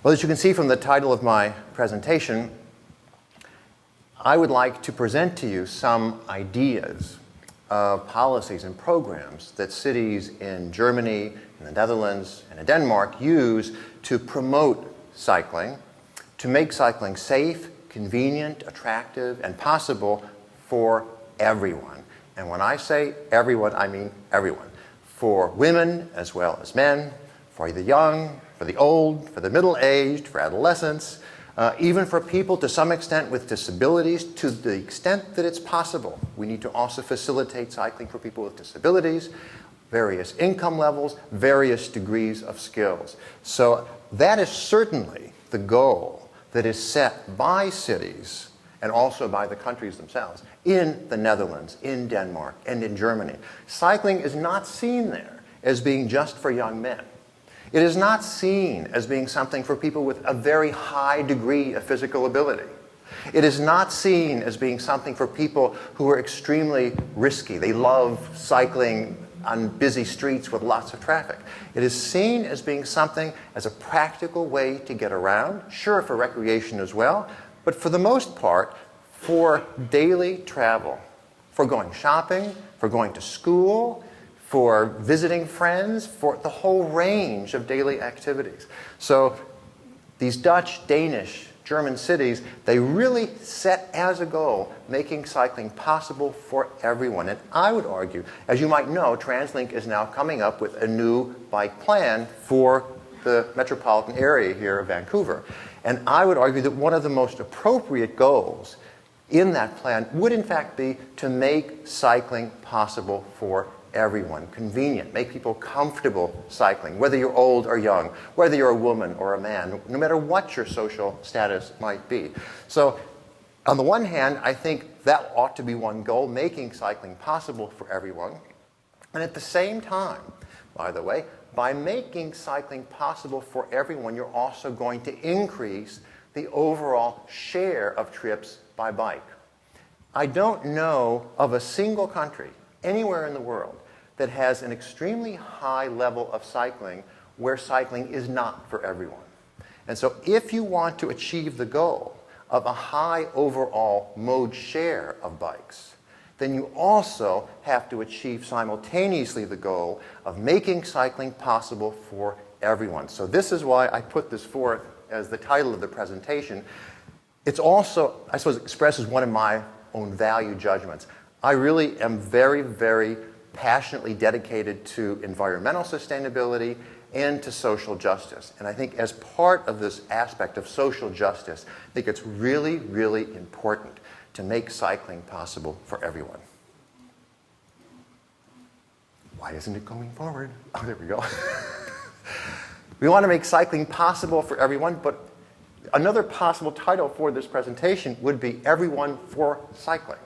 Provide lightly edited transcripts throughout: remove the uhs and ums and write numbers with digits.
Well, as you can see from the title of my presentation, I would like to present to you some ideas of policies and programs that cities in Germany, in the Netherlands, and in Denmark use to promote cycling, to make cycling safe, convenient, attractive, and possible for everyone. And when I say everyone, I mean everyone. For women as well as men, for the young, for the old, for the middle-aged, for adolescents, even for people to some extent with disabilities, to the extent that it's possible. We need to also facilitate cycling for people with disabilities, various income levels, various degrees of skills. So that is certainly the goal that is set by cities and also by the countries themselves in the Netherlands, in Denmark, and in Germany. Cycling is not seen there as being just for young men. It is not seen as being something for people with a very high degree of physical ability. It is not seen as being something for people who are extremely risky. They love cycling on busy streets with lots of traffic. It is seen as being something as a practical way to get around, sure, for recreation as well, but for the most part, for daily travel, for going shopping, for going to school, for visiting friends, for the whole range of daily activities. So these Dutch, Danish, German cities, they really set as a goal making cycling possible for everyone. And I would argue, as you might know, TransLink is now coming up with a new bike plan for the metropolitan area here of Vancouver. And I would argue that one of the most appropriate goals in that plan would in fact be to make cycling possible for everyone, convenient, make people comfortable cycling, whether you're old or young, whether you're a woman or a man, no matter what your social status might be. So on the one hand, I think that ought to be one goal, making cycling possible for everyone. And at the same time, by the way, by making cycling possible for everyone, you're also going to increase the overall share of trips by bike. I don't know of a single country anywhere in the world that has an extremely high level of cycling where cycling is not for everyone. And so if you want to achieve the goal of a high overall mode share of bikes, then you also have to achieve simultaneously the goal of making cycling possible for everyone. So this is why I put this forth as the title of the presentation. It's also, I suppose, expresses one of my own value judgments. I really am very, very passionately dedicated to environmental sustainability and to social justice. And I think as part of this aspect of social justice, I think it's really, really important to make cycling possible for everyone. Why isn't it going forward? Oh, there we go. We want to make cycling possible for everyone, but another possible title for this presentation would be Everyone for Cycling.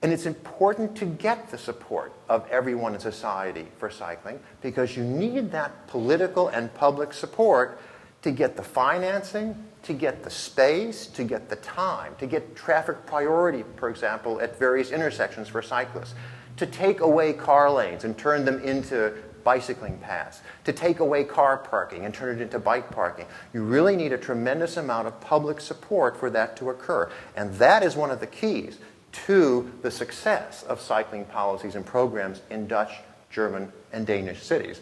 And it's important to get the support of everyone in society for cycling because you need that political and public support to get the financing, to get the space, to get the time, to get traffic priority, for example, at various intersections for cyclists, to take away car lanes and turn them into bicycling paths, to take away car parking and turn it into bike parking. You really need a tremendous amount of public support for that to occur. And that is one of the keys to the success of cycling policies and programs in Dutch, German, and Danish cities.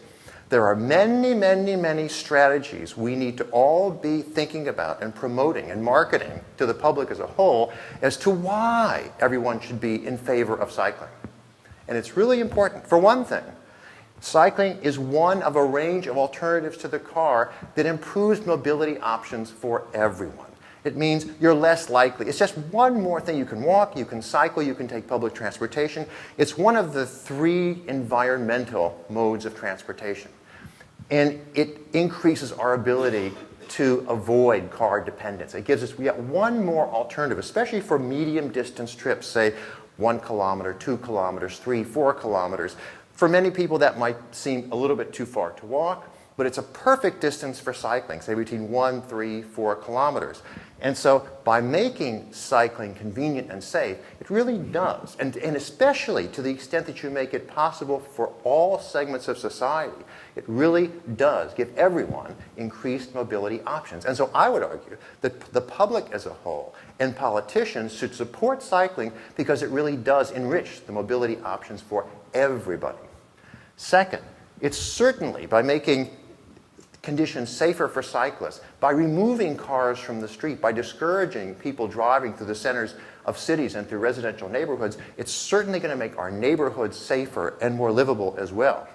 There are many, many, many strategies we need to all be thinking about and promoting and marketing to the public as a whole as to why everyone should be in favor of cycling. And it's really important. For one thing, cycling is one of a range of alternatives to the car that improves mobility options for everyone. It means you're less likely. It's just one more thing. You can walk, you can cycle, you can take public transportation. It's one of the 3 environmental modes of transportation. And it increases our ability to avoid car dependence. It gives us yet one more alternative, especially for medium distance trips, say 1 kilometer, 2 kilometers, 3, 4 kilometers. For many people that might seem a little bit too far to walk. but it's a perfect distance for cycling, say between 1, 3, 4 kilometers. And so by making cycling convenient and safe, it really does, and especially to the extent that you make it possible for all segments of society, it really does give everyone increased mobility options. And so I would argue that the public as a whole and politicians should support cycling because it really does enrich the mobility options for everybody. Second, it's certainly by making conditions safer for cyclists, by removing cars from the street, by discouraging people driving through the centers of cities and through residential neighborhoods, it's certainly going to make our neighborhoods safer and more livable as well.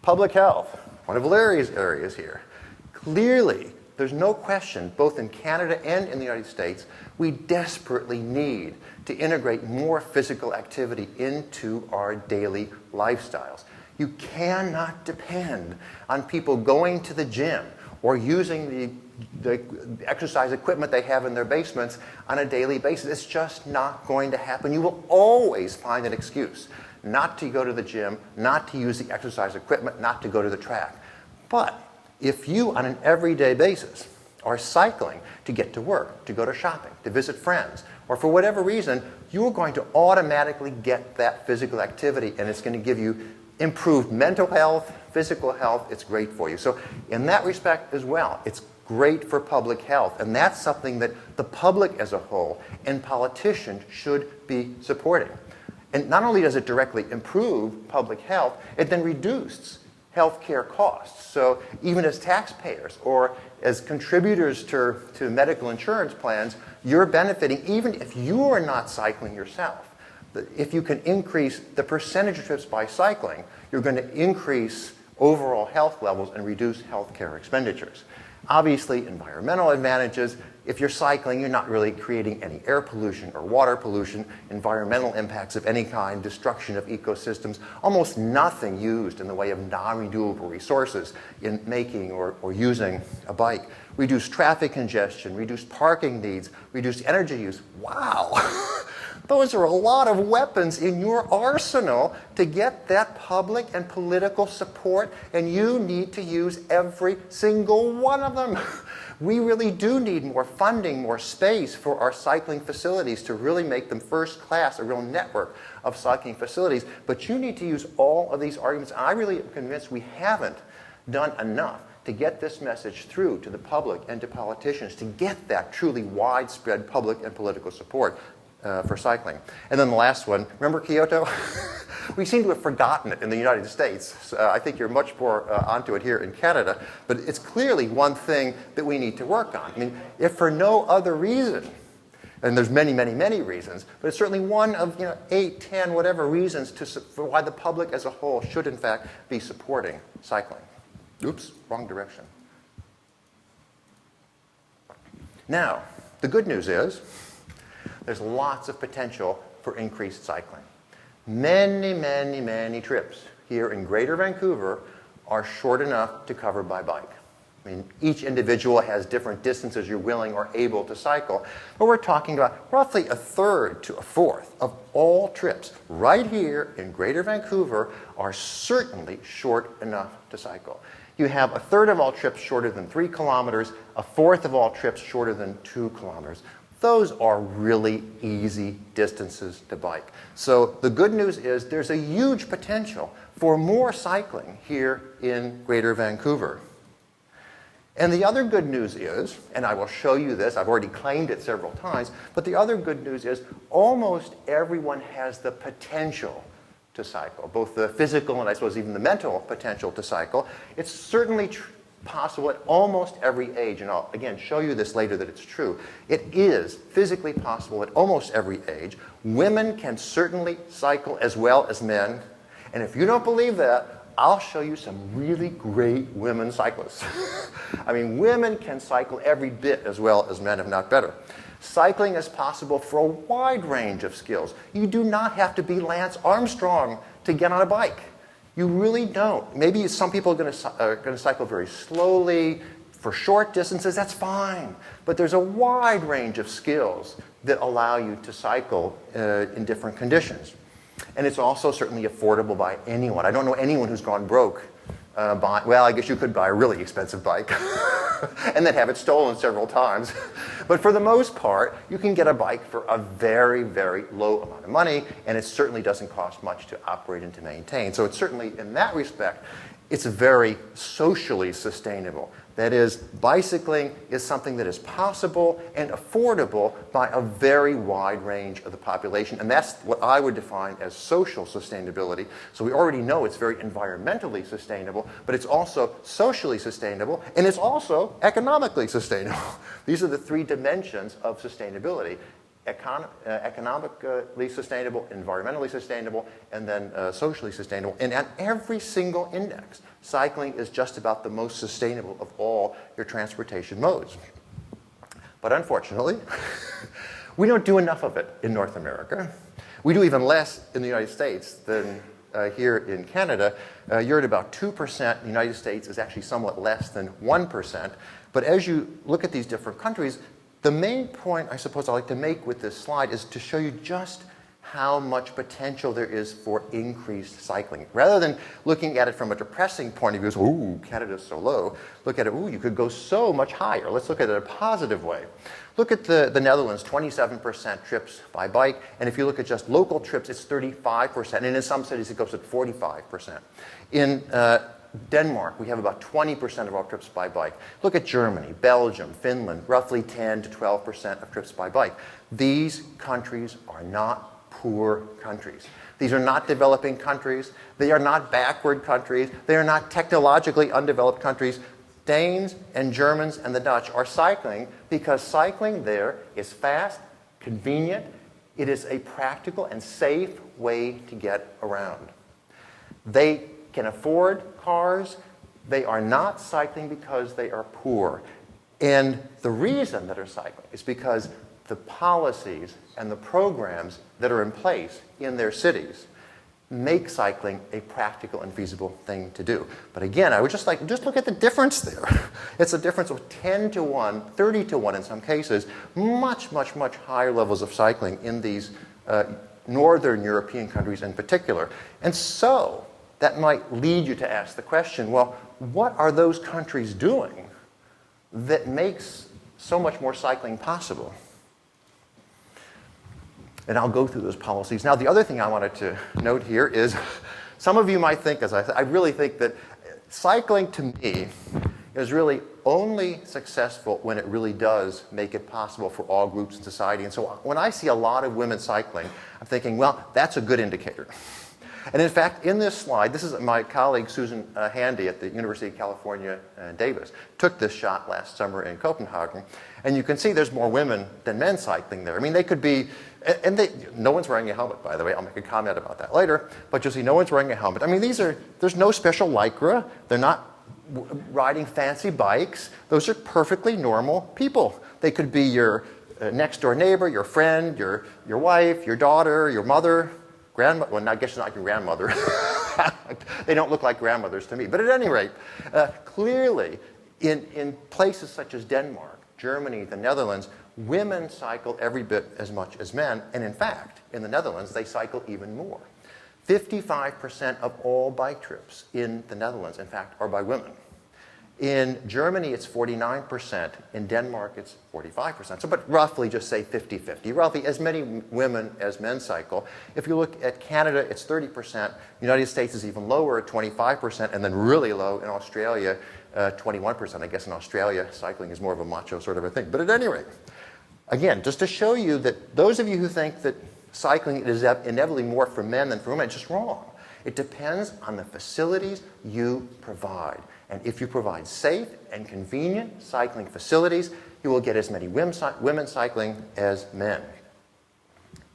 Public health, one of Larry's areas here. Clearly, there's no question, both in Canada and in the United States, we desperately need to integrate more physical activity into our daily lifestyles. You cannot depend on people going to the gym or using the exercise equipment they have in their basements on a daily basis. It's just not going to happen. You will always find an excuse not to go to the gym, not to use the exercise equipment, not to go to the track. But if you, on an everyday basis, are cycling to get to work, to go to shopping, to visit friends, or for whatever reason, you're going to automatically get that physical activity, and it's going to give you improved mental health, physical health. It's great for you. So in that respect as well, it's great for public health. And that's something that the public as a whole and politicians should be supporting. And not only does it directly improve public health, it then reduces healthcare costs. So even as taxpayers or as contributors to medical insurance plans, you're benefiting even if you are not cycling yourself. If you can increase the percentage of trips by cycling, you're going to increase overall health levels and reduce healthcare expenditures. Obviously, environmental advantages. If you're cycling, you're not really creating any air pollution or water pollution, environmental impacts of any kind, destruction of ecosystems, almost nothing used in the way of non-renewable resources in making or using a bike. Reduce traffic congestion, reduce parking needs, reduce energy use. Wow! Those are a lot of weapons in your arsenal to get that public and political support, and you need to use every single one of them. We really do need more funding, more space for our cycling facilities to really make them first class, a real network of cycling facilities. But you need to use all of these arguments. And I really am convinced we haven't done enough to get this message through to the public and to politicians to get that truly widespread public and political support for cycling. And then the last one, remember Kyoto? We seem to have forgotten it in the United States. I think you're much more onto it here in Canada, but it's clearly one thing that we need to work on. I mean, if for no other reason, and there's many, many, many reasons, but it's certainly one of 8, 10, whatever reasons for why the public as a whole should in fact be supporting cycling. Oops, wrong direction. Now, the good news is, there's lots of potential for increased cycling. Many, many, many trips here in Greater Vancouver are short enough to cover by bike. I mean, each individual has different distances you're willing or able to cycle, but we're talking about roughly a third to a fourth of all trips right here in Greater Vancouver are certainly short enough to cycle. You have a third of all trips shorter than 3 kilometers, a fourth of all trips shorter than 2 kilometers. Those are really easy distances to bike. So the good news is there's a huge potential for more cycling here in Greater Vancouver. And the other good news is, and I will show you this, I've already claimed it several times, but the other good news is almost everyone has the potential to cycle, both the physical and I suppose even the mental potential to cycle. It's certainly possible at almost every age, and I'll again show you this later that it's true. It is physically possible at almost every age. Women can certainly cycle as well as men, and if you don't believe that, I'll show you some really great women cyclists. I mean, women can cycle every bit as well as men, if not better. Cycling is possible for a wide range of skills. You do not have to be Lance Armstrong to get on a bike. You really don't. Maybe some people are going to cycle very slowly for short distances. That's fine. But there's a wide range of skills that allow you to cycle in different conditions. And it's also certainly affordable by anyone. I don't know anyone who's gone broke well, I guess you could buy a really expensive bike and then have it stolen several times. But for the most part, you can get a bike for a very, very low amount of money, and it certainly doesn't cost much to operate and to maintain. So it's certainly, in that respect, it's very socially sustainable. That is, bicycling is something that is possible and affordable by a very wide range of the population. And that's what I would define as social sustainability. So we already know it's very environmentally sustainable, but it's also socially sustainable, and it's also economically sustainable. These are the three dimensions of sustainability. Economically sustainable, environmentally sustainable, and then socially sustainable. And at every single index, cycling is just about the most sustainable of all your transportation modes. But unfortunately, we don't do enough of it in North America. We do even less in the United States than here in Canada. You're at about 2%. The United States is actually somewhat less than 1%. But as you look at these different countries, the main point I suppose I'd like to make with this slide is to show you just how much potential there is for increased cycling. Rather than looking at it from a depressing point of view, so, ooh, Canada's so low, look at it, ooh, you could go so much higher. Let's look at it in a positive way. Look at the Netherlands, 27% trips by bike, and if you look at just local trips, it's 35%, and in some cities it goes at 45%. In Denmark, we have about 20% of our trips by bike. Look at Germany, Belgium, Finland, roughly 10 to 12% of trips by bike. These countries are not poor countries. These are not developing countries. They are not backward countries. They are not technologically undeveloped countries. Danes and Germans and the Dutch are cycling because cycling there is fast, convenient. It is a practical and safe way to get around. They can afford cars. They are not cycling because they are poor. And the reason that they're cycling is because the policies and the programs that are in place in their cities make cycling a practical and feasible thing to do. But again, I would just look at the difference there. It's a difference of 10 to 1, 30 to 1 in some cases, much, much, much higher levels of cycling in these northern European countries in particular. And so that might lead you to ask the question, well, what are those countries doing that makes so much more cycling possible? And I'll go through those policies. Now, the other thing I wanted to note here is some of you might think, as I really think that cycling to me is really only successful when it really does make it possible for all groups in society. And so when I see a lot of women cycling, I'm thinking, well, that's a good indicator. And in fact, in this slide, this is my colleague Susan Handy at the University of California, Davis, took this shot last summer in Copenhagen. And you can see there's more women than men cycling there. I mean, they could be, no one's wearing a helmet, by the way. I'll make a comment about that later. But you'll see no one's wearing a helmet. I mean, there's no special lycra. They're not riding fancy bikes. Those are perfectly normal people. They could be your next door neighbor, your friend, your wife, your daughter, your mother, grandmother. Well, I guess not your grandmother. They don't look like grandmothers to me. But at any rate, clearly, in places such as Denmark, Germany, the Netherlands, women cycle every bit as much as men. And in fact, in the Netherlands, they cycle even more. 55% of all bike trips in the Netherlands, in fact, are by women. In Germany, it's 49%. In Denmark, it's 45%. So, but roughly just say 50-50. Roughly as many women as men cycle. If you look at Canada, it's 30%. United States is even lower at 25%, and then really low in Australia, 21%. I guess in Australia, cycling is more of a macho sort of a thing. But at any rate, again, just to show you that those of you who think that cycling is inevitably more for men than for women, it's just wrong. It depends on the facilities you provide. And if you provide safe and convenient cycling facilities, you will get as many women cycling as men.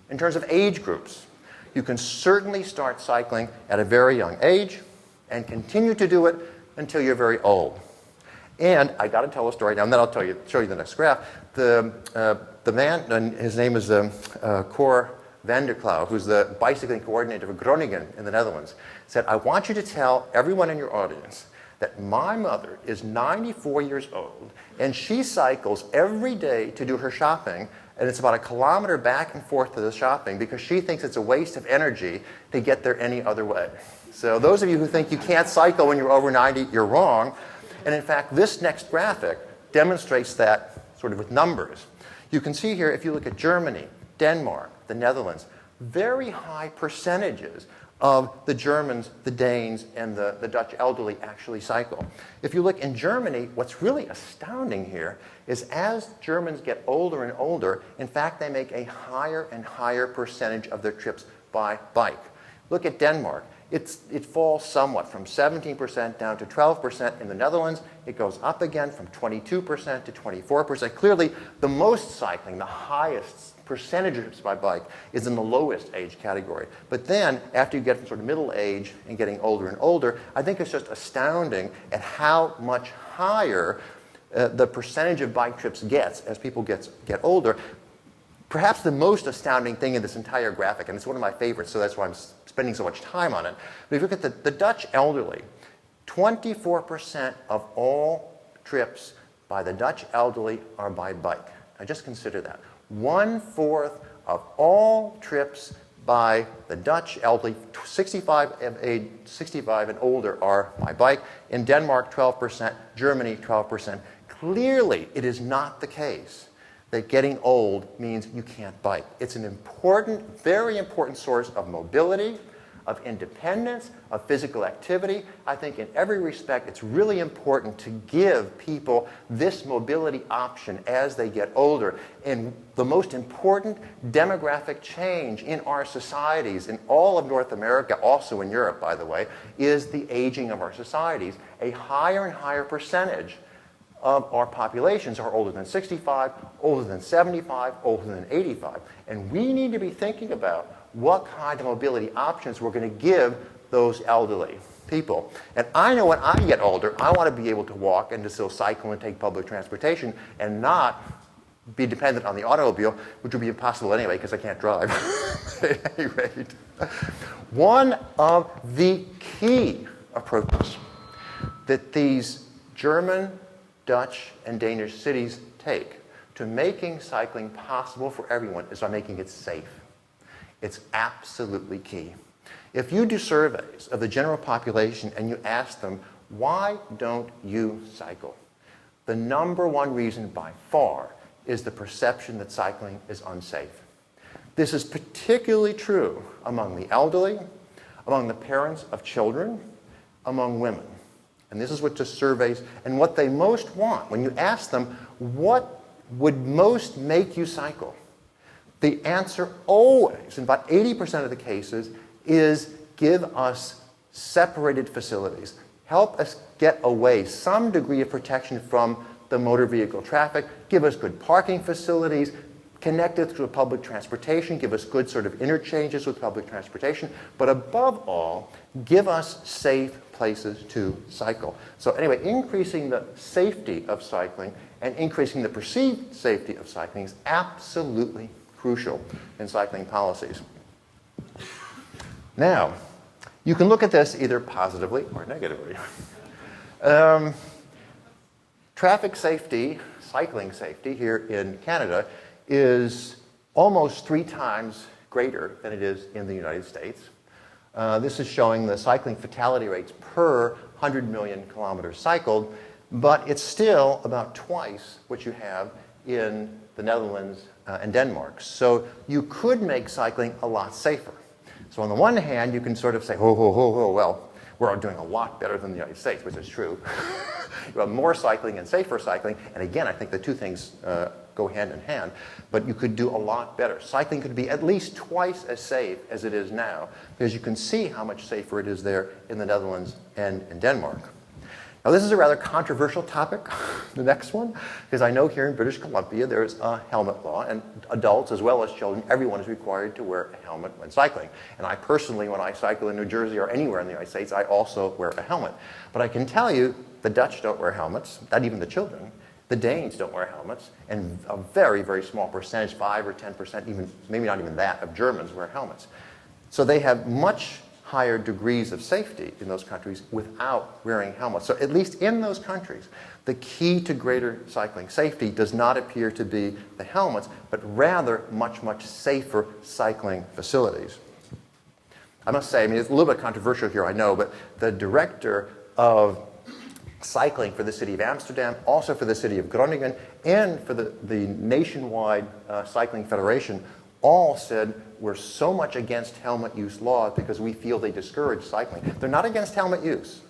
In terms of age groups, you can certainly start cycling at a very young age and continue to do it until you're very old. And I got to tell a story now, and then I'll show you the next graph. The man, and his name is Cor van der Klauw, who's the bicycling coordinator for Groningen in the Netherlands, said, I want you to tell everyone in your audience that my mother is 94 years old and she cycles every day to do her shopping, and it's about a kilometer back and forth to the shopping because she thinks it's a waste of energy to get there any other way. So those of you who think you can't cycle when you're over 90, you're wrong. And in fact, this next graphic demonstrates that sort of with numbers. You can see here, if you look at Germany, Denmark, the Netherlands, very high percentages of the Germans, the Danes, and the Dutch elderly actually cycle. If you look in Germany, what's really astounding here is as Germans get older and older, in fact, they make a higher and higher percentage of their trips by bike. Look at Denmark. It falls somewhat from 17% down to 12% in the Netherlands. It goes up again from 22% to 24%. Clearly, the most cycling, the highest percentages by bike, is in the lowest age category. But then, after you get from sort of middle age and getting older and older, I think it's just astounding at how much higher the percentage of bike trips gets as people get older. Perhaps the most astounding thing in this entire graphic, and it's one of my favorites, so that's why I'm spending so much time on it. But if you look at the Dutch elderly, 24% of all trips by the Dutch elderly are by bike. Now just consider that. 1/4 of all trips by the Dutch elderly, 65 and older, are by bike. In Denmark, 12%, Germany, 12%. Clearly, it is not the case that getting old means you can't bike. It's an important, very important source of mobility, of independence, of physical activity. I think in every respect, it's really important to give people this mobility option as they get older. And the most important demographic change in our societies, in all of North America, also in Europe, by the way, is the aging of our societies. A higher and higher percentage of our populations are older than 65, older than 75, older than 85. And we need to be thinking about what kind of mobility options we're going to give those elderly people. And I know when I get older, I want to be able to walk and to still cycle and take public transportation and not be dependent on the automobile, which would be impossible anyway because I can't drive. At any rate, one of the key approaches that these German, Dutch, and Danish cities take to making cycling possible for everyone is by making it safe. It's absolutely key. If you do surveys of the general population and you ask them, why don't you cycle? The number one reason by far is the perception that cycling is unsafe. This is particularly true among the elderly, among the parents of children, among women. And this is what the surveys, and what they most want. When you ask them, what would most make you cycle? The answer always, in about 80% of the cases, is give us separated facilities. Help us get away, some degree of protection from the motor vehicle traffic. Give us good parking facilities, connect us to public transportation, give us good sort of interchanges with public transportation, but above all, give us safe places to cycle. So anyway, increasing the safety of cycling and increasing the perceived safety of cycling is absolutely crucial in cycling policies. Now, you can look at this either positively or negatively. Traffic safety, cycling safety here in Canada is almost 3 times greater than it is in the United States. This is showing the cycling fatality rates per 100 million kilometers cycled, but it's still about twice what you have in the Netherlands and Denmark. So you could make cycling a lot safer. So on the one hand, you can sort of say, well, we're doing a lot better than the United States, which is true. You have more cycling and safer cycling, and again, I think the two things go hand in hand, but you could do a lot better. Cycling could be at least twice as safe as it is now, because you can see how much safer it is there in the Netherlands and in Denmark. Now, this is a rather controversial topic, the next one, because I know here in British Columbia there's a helmet law, and adults as well as children, everyone is required to wear a helmet when cycling. And I personally, when I cycle in New Jersey or anywhere in the United States, I also wear a helmet. But I can tell you, the Dutch don't wear helmets, not even the children. The Danes don't wear helmets, and a very, very small percentage, 5 or 10%, even maybe not even that, of Germans wear helmets. So they have much higher degrees of safety in those countries without wearing helmets. So at least in those countries, the key to greater cycling safety does not appear to be the helmets, but rather much, much safer cycling facilities. I must say, I mean, it's a little bit controversial here, I know, but the director of cycling for the city of Amsterdam, also for the city of Groningen, and for the nationwide cycling federation, all said we're so much against helmet use laws because we feel they discourage cycling. They're not against helmet use,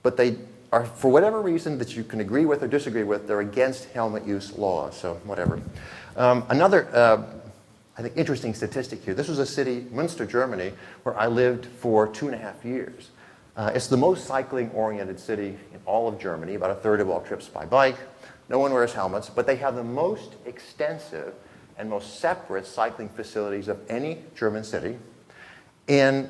but they are, for whatever reason that you can agree with or disagree with, they're against helmet use laws, so whatever. Another, I think, interesting statistic here. This was a city, Munster Germany, where I lived for 2.5 years. It's the most cycling-oriented city in all of Germany, about a third of all trips by bike. No one wears helmets, but they have the most extensive and most separate cycling facilities of any German city. And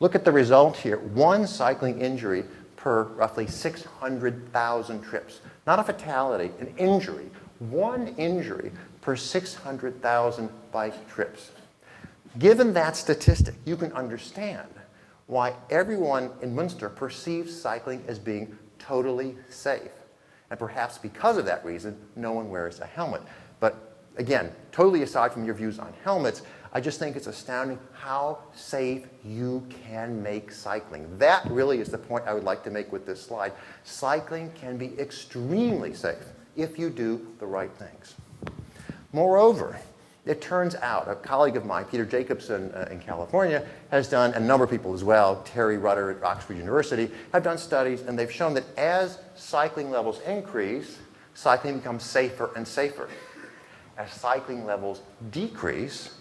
look at the result here. One cycling injury per roughly 600,000 trips. Not a fatality, an injury. One injury per 600,000 bike trips. Given that statistic, you can understand why everyone in Munster perceives cycling as being totally safe. And perhaps because of that reason, no one wears a helmet. But again, totally aside from your views on helmets, I just think it's astounding how safe you can make cycling. That really is the point I would like to make with this slide. Cycling can be extremely safe if you do the right things. Moreover, it turns out, a colleague of mine, Peter Jacobson in California, has done, and a number of people as well, Terry Rutter at Rutgers University, have done studies, and they've shown that as cycling levels increase, cycling becomes safer and safer. As cycling levels decrease,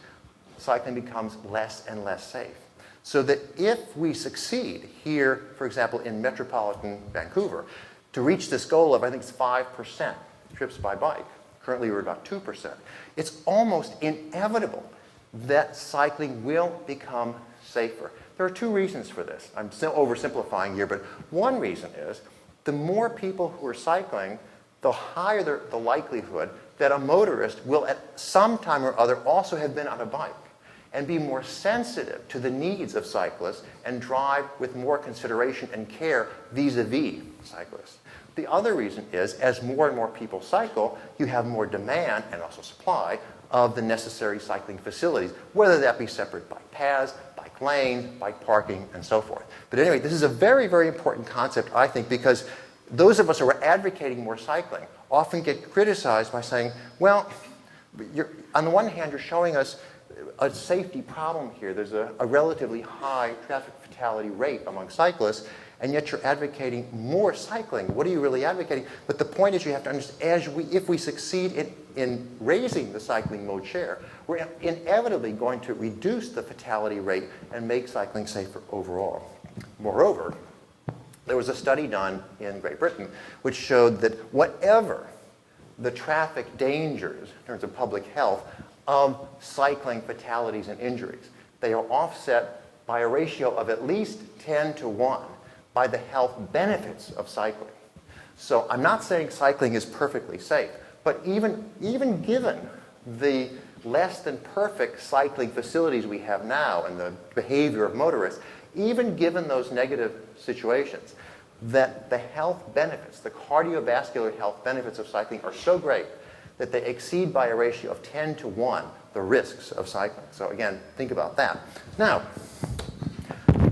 cycling becomes less and less safe. So that if we succeed here, for example, in metropolitan Vancouver, to reach this goal of, I think it's 5% trips by bike, currently we're about 2%, it's almost inevitable that cycling will become safer. There are two reasons for this. I'm still oversimplifying here, but one reason is the more people who are cycling, the higher the likelihood that a motorist will at some time or other also have been on a bike and be more sensitive to the needs of cyclists and drive with more consideration and care vis-a-vis cyclists. The other reason is, as more and more people cycle, you have more demand and also supply of the necessary cycling facilities, whether that be separate bike paths, bike lanes, bike parking, and so forth. But anyway, this is a very, very important concept, I think, because those of us who are advocating more cycling often get criticized by saying, well, on the one hand, you're showing us a safety problem here. There's a relatively high traffic fatality rate among cyclists, and yet you're advocating more cycling. What are you really advocating? But the point is you have to understand, if we succeed in raising the cycling mode share, we're inevitably going to reduce the fatality rate and make cycling safer overall. Moreover, there was a study done in Great Britain which showed that whatever the traffic dangers in terms of public health of cycling fatalities and injuries, they are offset by a ratio of at least 10 to 1 by the health benefits of cycling. So I'm not saying cycling is perfectly safe, but even given the less than perfect cycling facilities we have now and the behavior of motorists, even given those negative situations, that the health benefits, the cardiovascular health benefits of cycling are so great that they exceed by a ratio of 10 to 1 the risks of cycling. So again, think about that. Now,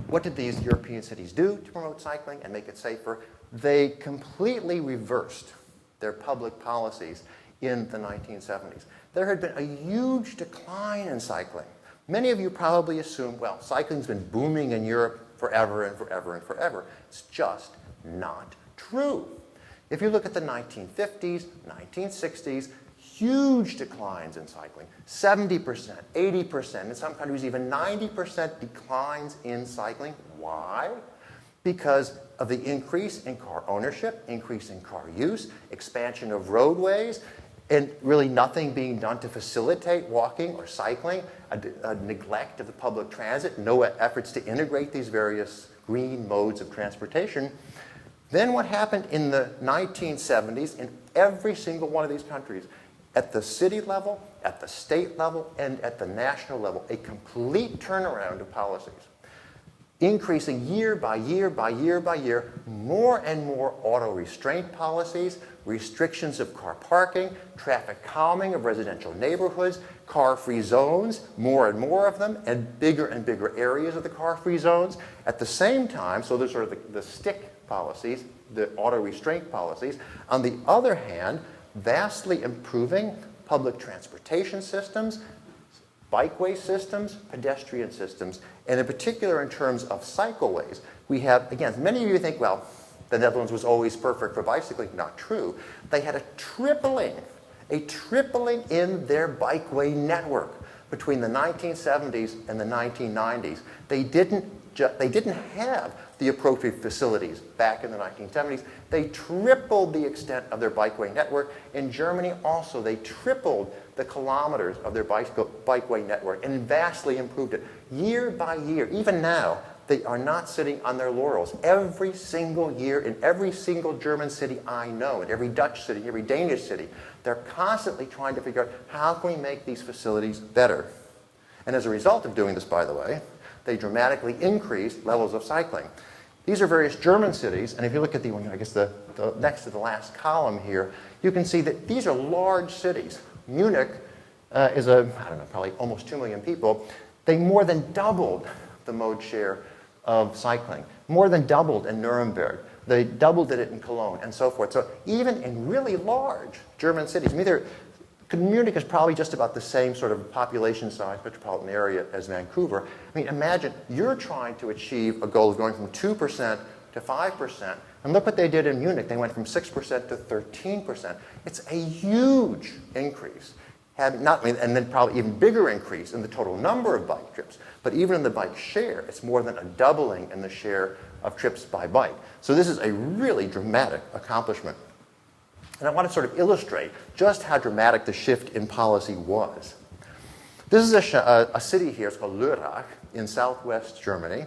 what did these European cities do to promote cycling and make it safer? They completely reversed their public policies in the 1970s. There had been a huge decline in cycling. Many of you probably assume, well, cycling's been booming in Europe forever and forever and forever. It's just not true. If you look at the 1950s, 1960s, huge declines in cycling, 70%, 80%, in some countries even 90% declines in cycling. Why? Because of the increase in car ownership, increase in car use, expansion of roadways, and really nothing being done to facilitate walking or cycling, a neglect of the public transit, no efforts to integrate these various green modes of transportation. Then what happened in the 1970s in every single one of these countries, at the city level, at the state level, and at the national level, a complete turnaround of policies. increasing year by year by year by year, more and more auto restraint policies, restrictions of car parking, traffic calming of residential neighborhoods, car-free zones, more and more of them, and bigger areas of the car-free zones. At the same time, so those are the stick policies, the auto restraint policies. On the other hand, vastly improving public transportation systems, bikeway systems, pedestrian systems, and in particular in terms of cycleways. We have, again, many of you think, well, the Netherlands was always perfect for bicycling. Not true. They had a tripling in their bikeway network between the 1970s and the 1990s. They didn't have the appropriate facilities back in the 1970s. They tripled the extent of their bikeway network. In Germany also, they tripled the kilometers of their bikeway network and vastly improved it year by year. Even now, they are not sitting on their laurels. Every single year in every single German city I know, in every Dutch city, every Danish city, they're constantly trying to figure out how can we make these facilities better. And as a result of doing this, by the way, they dramatically increased levels of cycling. These are various German cities, and if you look at I guess the next to the last column here, you can see that these are large cities. Munich is I don't know, probably almost 2 million people. They more than doubled the mode share of cycling, more than doubled in Nuremberg. They doubled it in Cologne, and so forth. So even in really large German cities, Munich is probably just about the same sort of population size, metropolitan area as Vancouver. I mean, imagine you're trying to achieve a goal of going from 2% to 5%, and look what they did in Munich. They went from 6% to 13%. It's a huge increase. And then probably even bigger increase in the total number of bike trips. But even in the bike share, it's more than a doubling in the share of trips by bike. So this is a really dramatic accomplishment. And I want to sort of illustrate just how dramatic the shift in policy was. This is a city here. It's called Lörrach in southwest Germany.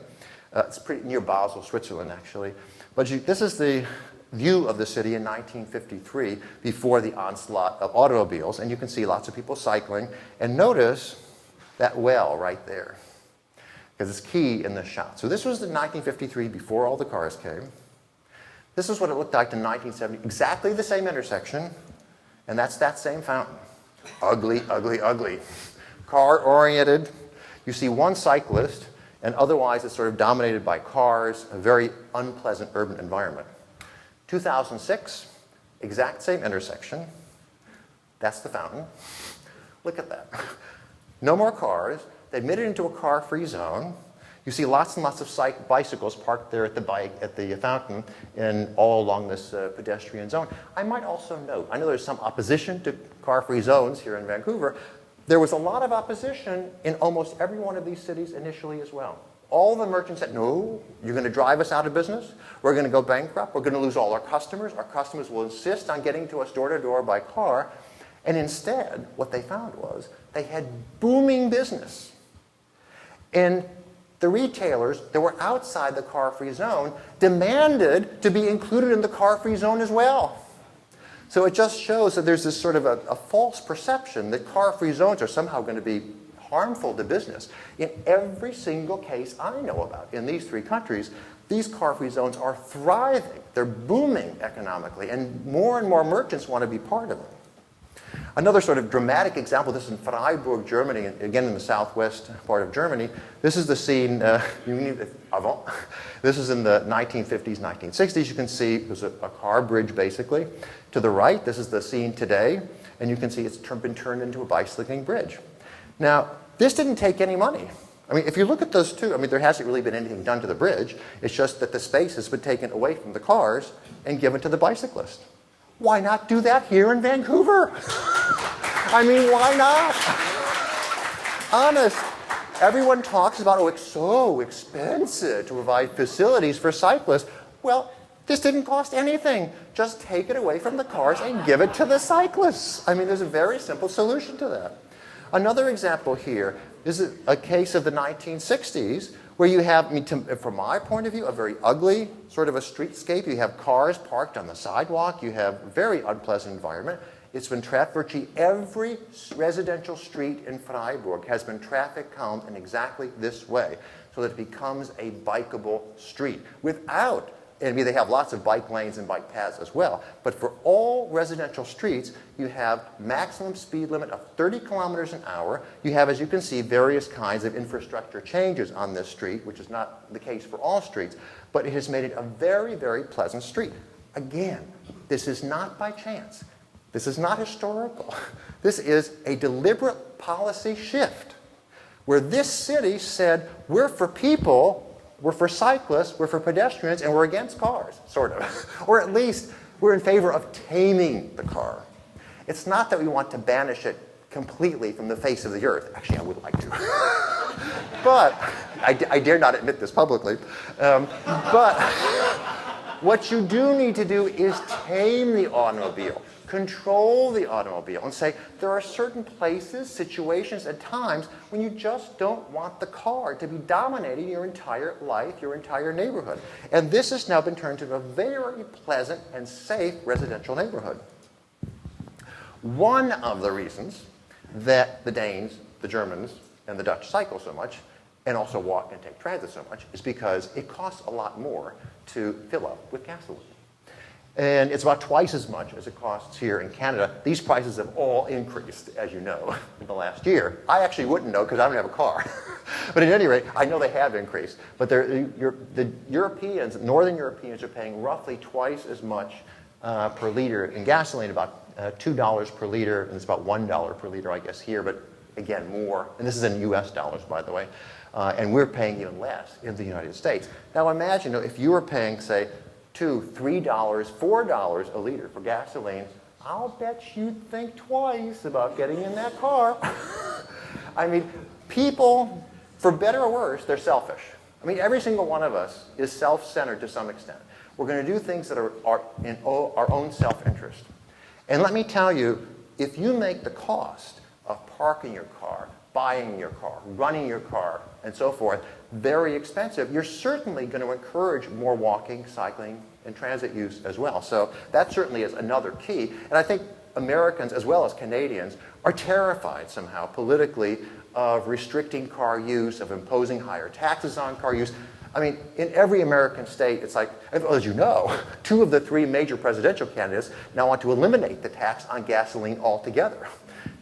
It's pretty near Basel, Switzerland, actually. But this is the view of the city in 1953 before the onslaught of automobiles. And you can see lots of people cycling. And notice that well right there, because it's key in this shot. So this was the 1953 before all the cars came. This is what it looked like in 1970, exactly the same intersection, and that's that same fountain. Ugly, ugly, ugly. Car-oriented. You see one cyclist, and otherwise it's sort of dominated by cars, a very unpleasant urban environment. 2006, exact same intersection. That's the fountain. Look at that. No more cars. They've made it into a car-free zone. You see lots and lots of bicycles parked there at the fountain and all along this pedestrian zone. I might also note, I know there's some opposition to car-free zones here in Vancouver. There was a lot of opposition in almost every one of these cities initially as well. All the merchants said, no, you're going to drive us out of business. We're going to go bankrupt. We're going to lose all our customers. Our customers will insist on getting to us door to door by car. And instead, what they found was they had booming business. And the retailers that were outside the car-free zone demanded to be included in the car-free zone as well. So it just shows that there's this sort of a false perception that car-free zones are somehow going to be harmful to business. In every single case I know about in these three countries, these car-free zones are thriving. They're booming economically, and more merchants want to be part of it. Another sort of dramatic example, this is in Freiburg, Germany, again in the southwest part of Germany. This is the scene, this is in the 1950s, 1960s. You can see there's a car bridge basically. To the right, this is the scene today, and you can see it's been turned into a bicycling bridge. Now, this didn't take any money. I mean, if you look at those two, I mean, there hasn't really been anything done to the bridge. It's just that the space has been taken away from the cars and given to the bicyclist. Why not do that here in Vancouver? I mean, why not? Honest. Everyone talks about, oh, it's so expensive to provide facilities for cyclists. Well, this didn't cost anything. Just take it away from the cars and give it to the cyclists. I mean, there's a very simple solution to that. Another example here is a case of the 1960s where you have, from my point of view, a very ugly sort of a streetscape. You have cars parked on the sidewalk. You have a very unpleasant environment. It's been traffic. Virtually every residential street in Freiburg has been traffic calmed in exactly this way. so that it becomes a bikeable street without, I mean, they have lots of bike lanes and bike paths as well, but for all residential streets, you have maximum speed limit of 30 kilometers an hour. You have, as you can see, various kinds of infrastructure changes on this street, which is not the case for all streets, but it has made it a very, very pleasant street. Again, this is not by chance. This is not historical. This is a deliberate policy shift where this city said, we're for people, we're for cyclists, we're for pedestrians, and we're against cars, sort of. Or at least we're in favor of taming the car. It's not that we want to banish it completely from the face of the earth. Actually, I would like to. But I dare not admit this publicly. But what you do need to do is tame the automobile, control the automobile, and say there are certain places, situations, and times when you just don't want the car to be dominating your entire life, your entire neighborhood. And this has now been turned into a very pleasant and safe residential neighborhood. One of the reasons that the Danes, the Germans, and the Dutch cycle so much, and also walk and take transit so much, is because it costs a lot more to fill up with gasoline. And it's about twice as much as it costs here in Canada. These prices have all increased, as you know, in the last year. I actually wouldn't know because I don't have a car. But at any rate, I know they have increased. But the Europeans, Northern Europeans, are paying roughly twice as much per liter in gasoline, about $2 per liter, and it's about $1 per liter, I guess, here, but again, more. And this is in US dollars, by the way. And we're paying even less in the United States. Now imagine if you were paying, say, $2, $3, $4 a liter for gasoline, I'll bet you'd think twice about getting in that car. I mean, people, for better or worse, they're selfish. I mean, every single one of us is self-centered to some extent. We're going to do things that are in our own self-interest. And let me tell you, if you make the cost of parking your car, buying your car, running your car, and so forth, very expensive, you're certainly going to encourage more walking, cycling, and transit use as well. So that certainly is another key. And I think Americans, as well as Canadians, are terrified somehow politically of restricting car use, of imposing higher taxes on car use. I mean, in every American state, it's like, as you know, 2 of the 3 major presidential candidates now want to eliminate the tax on gasoline altogether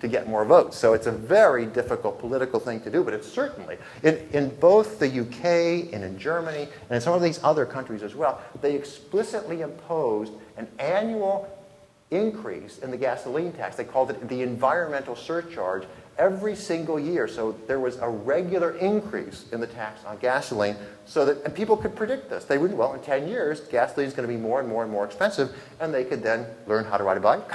to get more votes. So it's a very difficult political thing to do, but it's certainly, in both the UK and in Germany and in some of these other countries as well, they explicitly imposed an annual increase in the gasoline tax. They called it the environmental surcharge every single year. So there was a regular increase in the tax on gasoline so that, and people could predict this. They would, well, in 10 years, gasoline is going to be more and more and more expensive, and they could then learn how to ride a bike.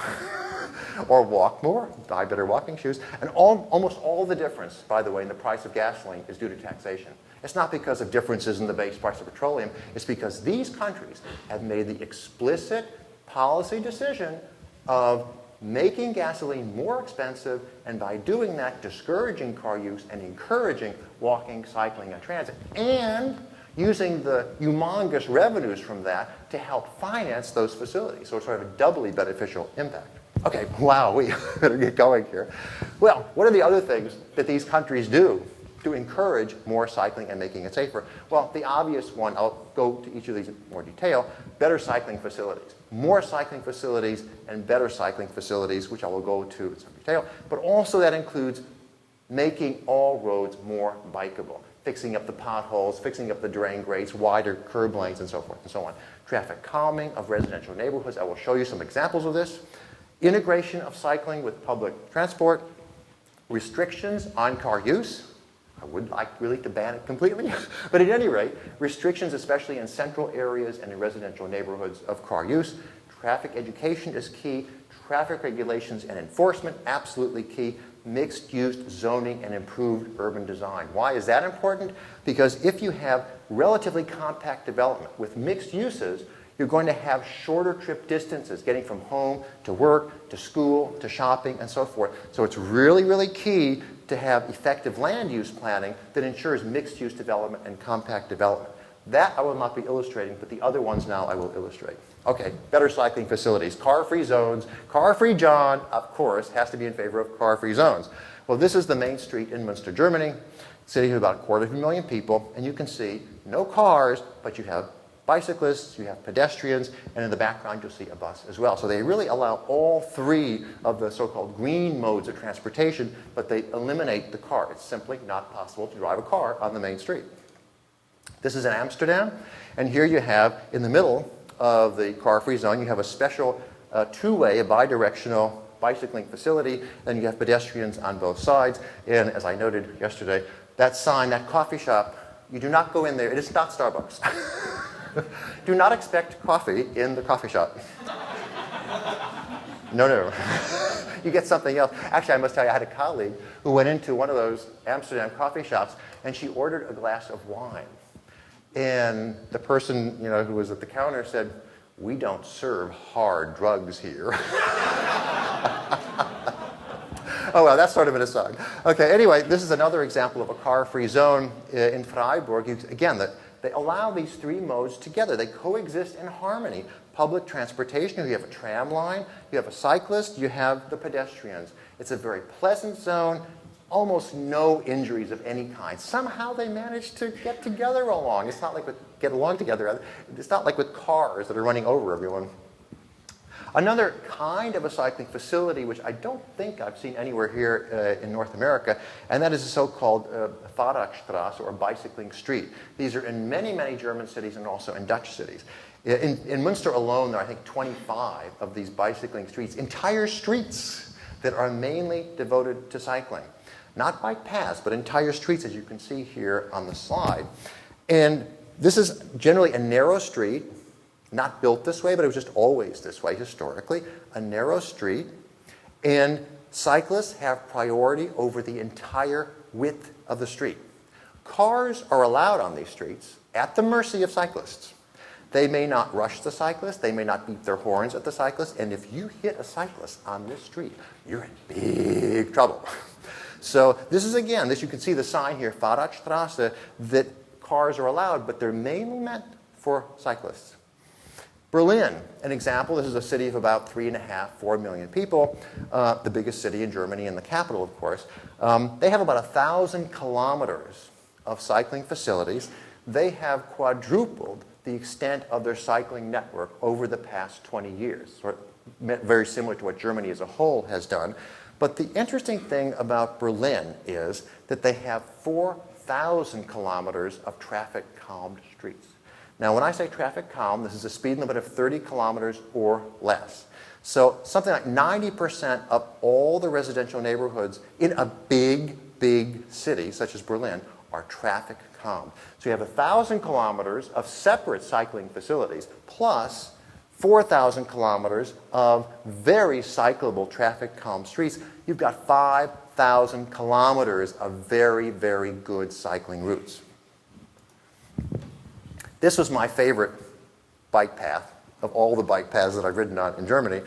Or walk more, buy better walking shoes. And almost all the difference, by the way, in the price of gasoline is due to taxation. It's not because of differences in the base price of petroleum. It's because these countries have made the explicit policy decision of making gasoline more expensive, and by doing that, discouraging car use and encouraging walking, cycling, and transit, and using the humongous revenues from that to help finance those facilities. So it's sort of a doubly beneficial impact. Okay, wow, we better get going here. Well, what are the other things that these countries do to encourage more cycling and making it safer? Well, the obvious one, I'll go to each of these in more detail, better cycling facilities. More cycling facilities and better cycling facilities, which I will go to in some detail, but also that includes making all roads more bikeable, fixing up the potholes, fixing up the drain grates, wider curb lanes, and so forth and so on. Traffic calming of residential neighborhoods. I will show you some examples of this. Integration of cycling with public transport, restrictions on car use. I would like really to ban it completely, but at any rate, restrictions especially in central areas and in residential neighborhoods of car use. Traffic education is key. Traffic regulations and enforcement, absolutely key. Mixed-use zoning and improved urban design. Why is that important? Because if you have relatively compact development with mixed uses, you're going to have shorter trip distances, getting from home to work, to school, to shopping, and so forth. So it's really, really key to have effective land use planning that ensures mixed-use development and compact development. That I will not be illustrating, but the other ones now I will illustrate. Okay, better cycling facilities, car-free zones. Car-free John, of course, has to be in favor of car-free zones. Well, this is the main street in Munster, Germany. City of about 250,000 people, and you can see no cars, but you have bicyclists, you have pedestrians, and in the background you'll see a bus as well. So they really allow all three of the so-called green modes of transportation, but they eliminate the car. It's simply not possible to drive a car on the main street. This is in Amsterdam, and here you have, in the middle of the car-free zone, you have a special two-way, a bi-directional bicycling facility, and you have pedestrians on both sides. And as I noted yesterday, that sign, that coffee shop, you do not go in there. It is not Starbucks. Do not expect coffee in the coffee shop. No, no. You get something else. Actually, I must tell you, I had a colleague who went into one of those Amsterdam coffee shops, and she ordered a glass of wine. And the person, who was at the counter said, "We don't serve hard drugs here." Oh, well, that's sort of an aside. Okay, anyway, this is another example of a car-free zone in Freiburg. Again, they allow these three modes together. They coexist in harmony. Public transportation, you have a tram line, you have a cyclist, you have the pedestrians. It's a very pleasant zone, almost no injuries of any kind. Somehow they managed to get together along. It's not like get along together. It's not like with cars that are running over everyone. Another kind of a cycling facility, which I don't think I've seen anywhere here in North America, and that is the so-called Fahrradstraße, or bicycling street. These are in many, many German cities and also in Dutch cities. In Munster alone, there are, I think, 25 of these bicycling streets, entire streets that are mainly devoted to cycling. Not bike paths, but entire streets, as you can see here on the slide. And this is generally a narrow street, not built this way, but it was just always this way historically, a narrow street, and cyclists have priority over the entire width of the street. Cars are allowed on these streets at the mercy of cyclists. They may not rush the cyclist, they may not beat their horns at the cyclist, and if you hit a cyclist on this street, you're in big trouble. So this is, again, you can see the sign here, Fahrradstraße, that cars are allowed, but they're mainly meant for cyclists. Berlin, an example. This is a city of about 3.5, 4 million people, the biggest city in Germany and the capital, of course. They have about 1,000 kilometers of cycling facilities. They have quadrupled the extent of their cycling network over the past 20 years, very similar to what Germany as a whole has done. But the interesting thing about Berlin is that they have 4,000 kilometers of traffic-calmed streets. Now, when I say traffic calm, this is a speed limit of 30 kilometers or less. So something like 90% of all the residential neighborhoods in a big, big city, such as Berlin, are traffic calm. So you have 1,000 kilometers of separate cycling facilities, plus 4,000 kilometers of very cyclable traffic calm streets. You've got 5,000 kilometers of very, very good cycling routes. This was my favorite bike path of all the bike paths that I've ridden on in Germany.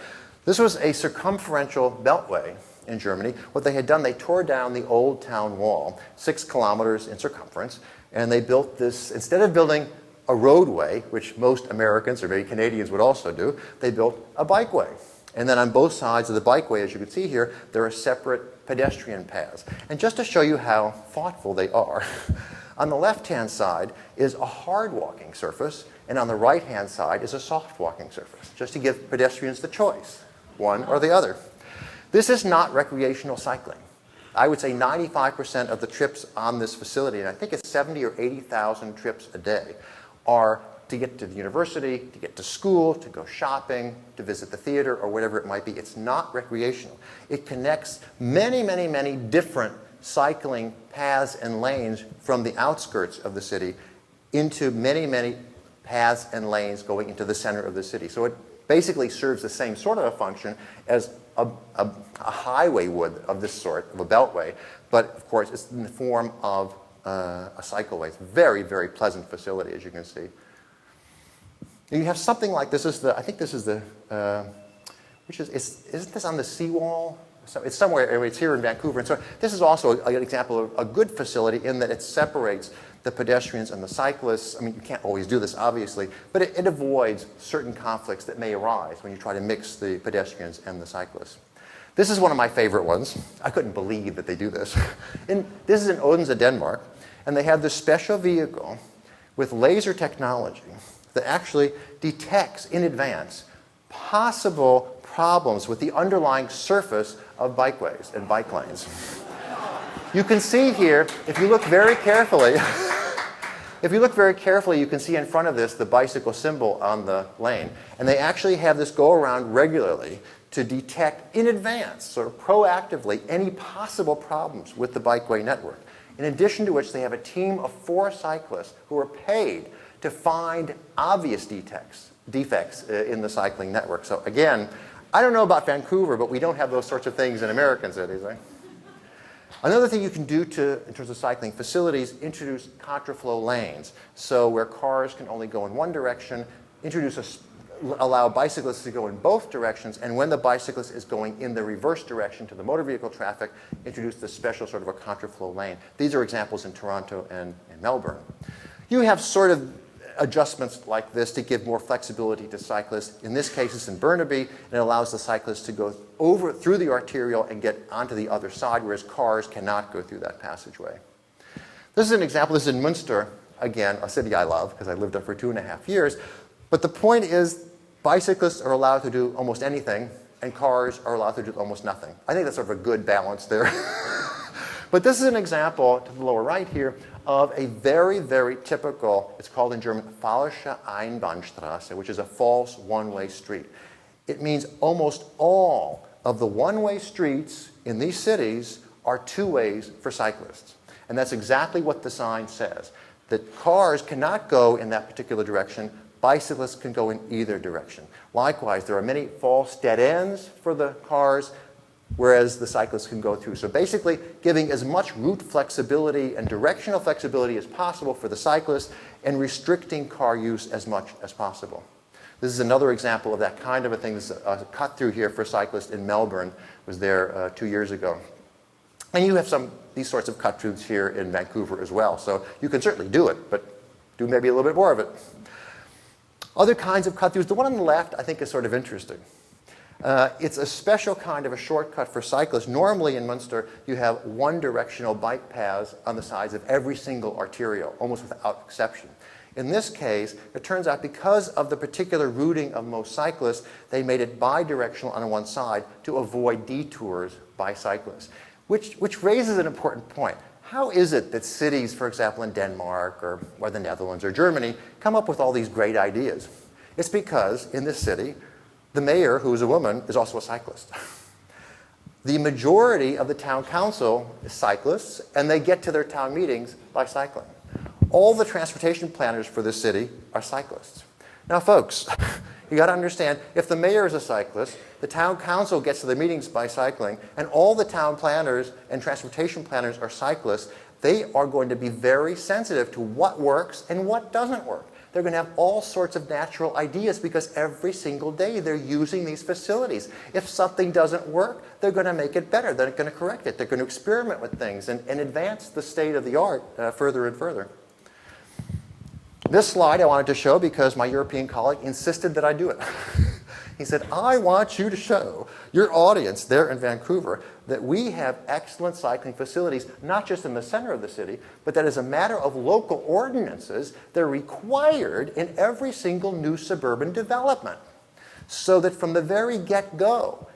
This was a circumferential beltway in Germany. What they had done, they tore down the old town wall, 6 kilometers in circumference, and they built this, instead of building a roadway, which most Americans or maybe Canadians would also do, they built a bikeway. And then on both sides of the bikeway, as you can see here, there are separate pedestrian paths. And just to show you how thoughtful they are, on the left-hand side is a hard walking surface, and on the right-hand side is a soft walking surface, just to give pedestrians the choice, one or the other. This is not recreational cycling. I would say 95% of the trips on this facility, and I think it's 70 or 80,000 trips a day, are to get to the university, to get to school, to go shopping, to visit the theater, or whatever it might be. It's not recreational. It connects many, many, many different cycling paths and lanes from the outskirts of the city into many, many paths and lanes going into the center of the city. So it basically serves the same sort of a function as a highway would of this sort, of a beltway, but of course it's in the form of a cycleway. It's a very, very pleasant facility, as you can see. And you have something like this. I think this is the, isn't this on the seawall? So it's somewhere, anyway, it's here in Vancouver. And so this is also an example of a good facility in that it separates the pedestrians and the cyclists. I mean, you can't always do this, obviously, but it avoids certain conflicts that may arise when you try to mix the pedestrians and the cyclists. This is one of my favorite ones. I couldn't believe that they do this. This is in Odense, Denmark, and they have this special vehicle with laser technology that actually detects in advance possible problems with the underlying surface of bikeways and bike lanes. You can see here, if you look very carefully, you can see in front of this the bicycle symbol on the lane. And they actually have this go around regularly to detect in advance, sort of proactively, any possible problems with the bikeway network. In addition to which, they have a team of 4 cyclists who are paid to find obvious defects in the cycling network. So again, I don't know about Vancouver, but we don't have those sorts of things in American cities. Right? Another thing you can do in terms of cycling facilities, introduce contraflow lanes. So where cars can only go in one direction, allow bicyclists to go in both directions, and when the bicyclist is going in the reverse direction to the motor vehicle traffic, introduce this special sort of a contraflow lane. These are examples in Toronto and in Melbourne. You have sort of adjustments like this to give more flexibility to cyclists. In this case, it's in Burnaby, and it allows the cyclists to go through the arterial and get onto the other side, whereas cars cannot go through that passageway. This is an example. This is in Munster, again, a city I love because I lived there for 2.5 years. But the point is, bicyclists are allowed to do almost anything, and cars are allowed to do almost nothing. I think that's sort of a good balance there. But this is an example, to the lower right here, of a very, very typical, it's called in German, falsche Einbahnstraße, which is a false one-way street. It means almost all of the one-way streets in these cities are 2 ways for cyclists. And that's exactly what the sign says, that cars cannot go in that particular direction, bicyclists can go in either direction. Likewise, there are many false dead ends for the cars, whereas the cyclists can go through. So basically, giving as much route flexibility and directional flexibility as possible for the cyclists and restricting car use as much as possible. This is another example of that kind of a thing. This is a cut through here for cyclists in Melbourne. Was there 2 years ago. And you have these sorts of cut throughs here in Vancouver as well. So you can certainly do it, but do maybe a little bit more of it. Other kinds of cut throughs. The one on the left I think is sort of interesting. It's a special kind of a shortcut for cyclists. Normally in Munster, you have one-directional bike paths on the sides of every single arterial, almost without exception. In this case, it turns out because of the particular routing of most cyclists, they made it bidirectional on one side to avoid detours by cyclists, which raises an important point. How is it that cities, for example, in Denmark or the Netherlands or Germany, come up with all these great ideas? It's because in this city, the mayor, who is a woman, is also a cyclist. The majority of the town council is cyclists, and they get to their town meetings by cycling. All the transportation planners for this city are cyclists. Now, folks, you got to understand, if the mayor is a cyclist, the town council gets to the meetings by cycling, and all the town planners and transportation planners are cyclists, they are going to be very sensitive to what works and what doesn't work. They're going to have all sorts of natural ideas because every single day they're using these facilities. If something doesn't work, they're going to make it better. They're going to correct it. They're going to experiment with things and advance the state of the art further and further. This slide I wanted to show because my European colleague insisted that I do it. He said, I want you to show your audience there in Vancouver that we have excellent cycling facilities, not just in the center of the city, but that as a matter of local ordinances, they're required in every single new suburban development. So that from the very get-go,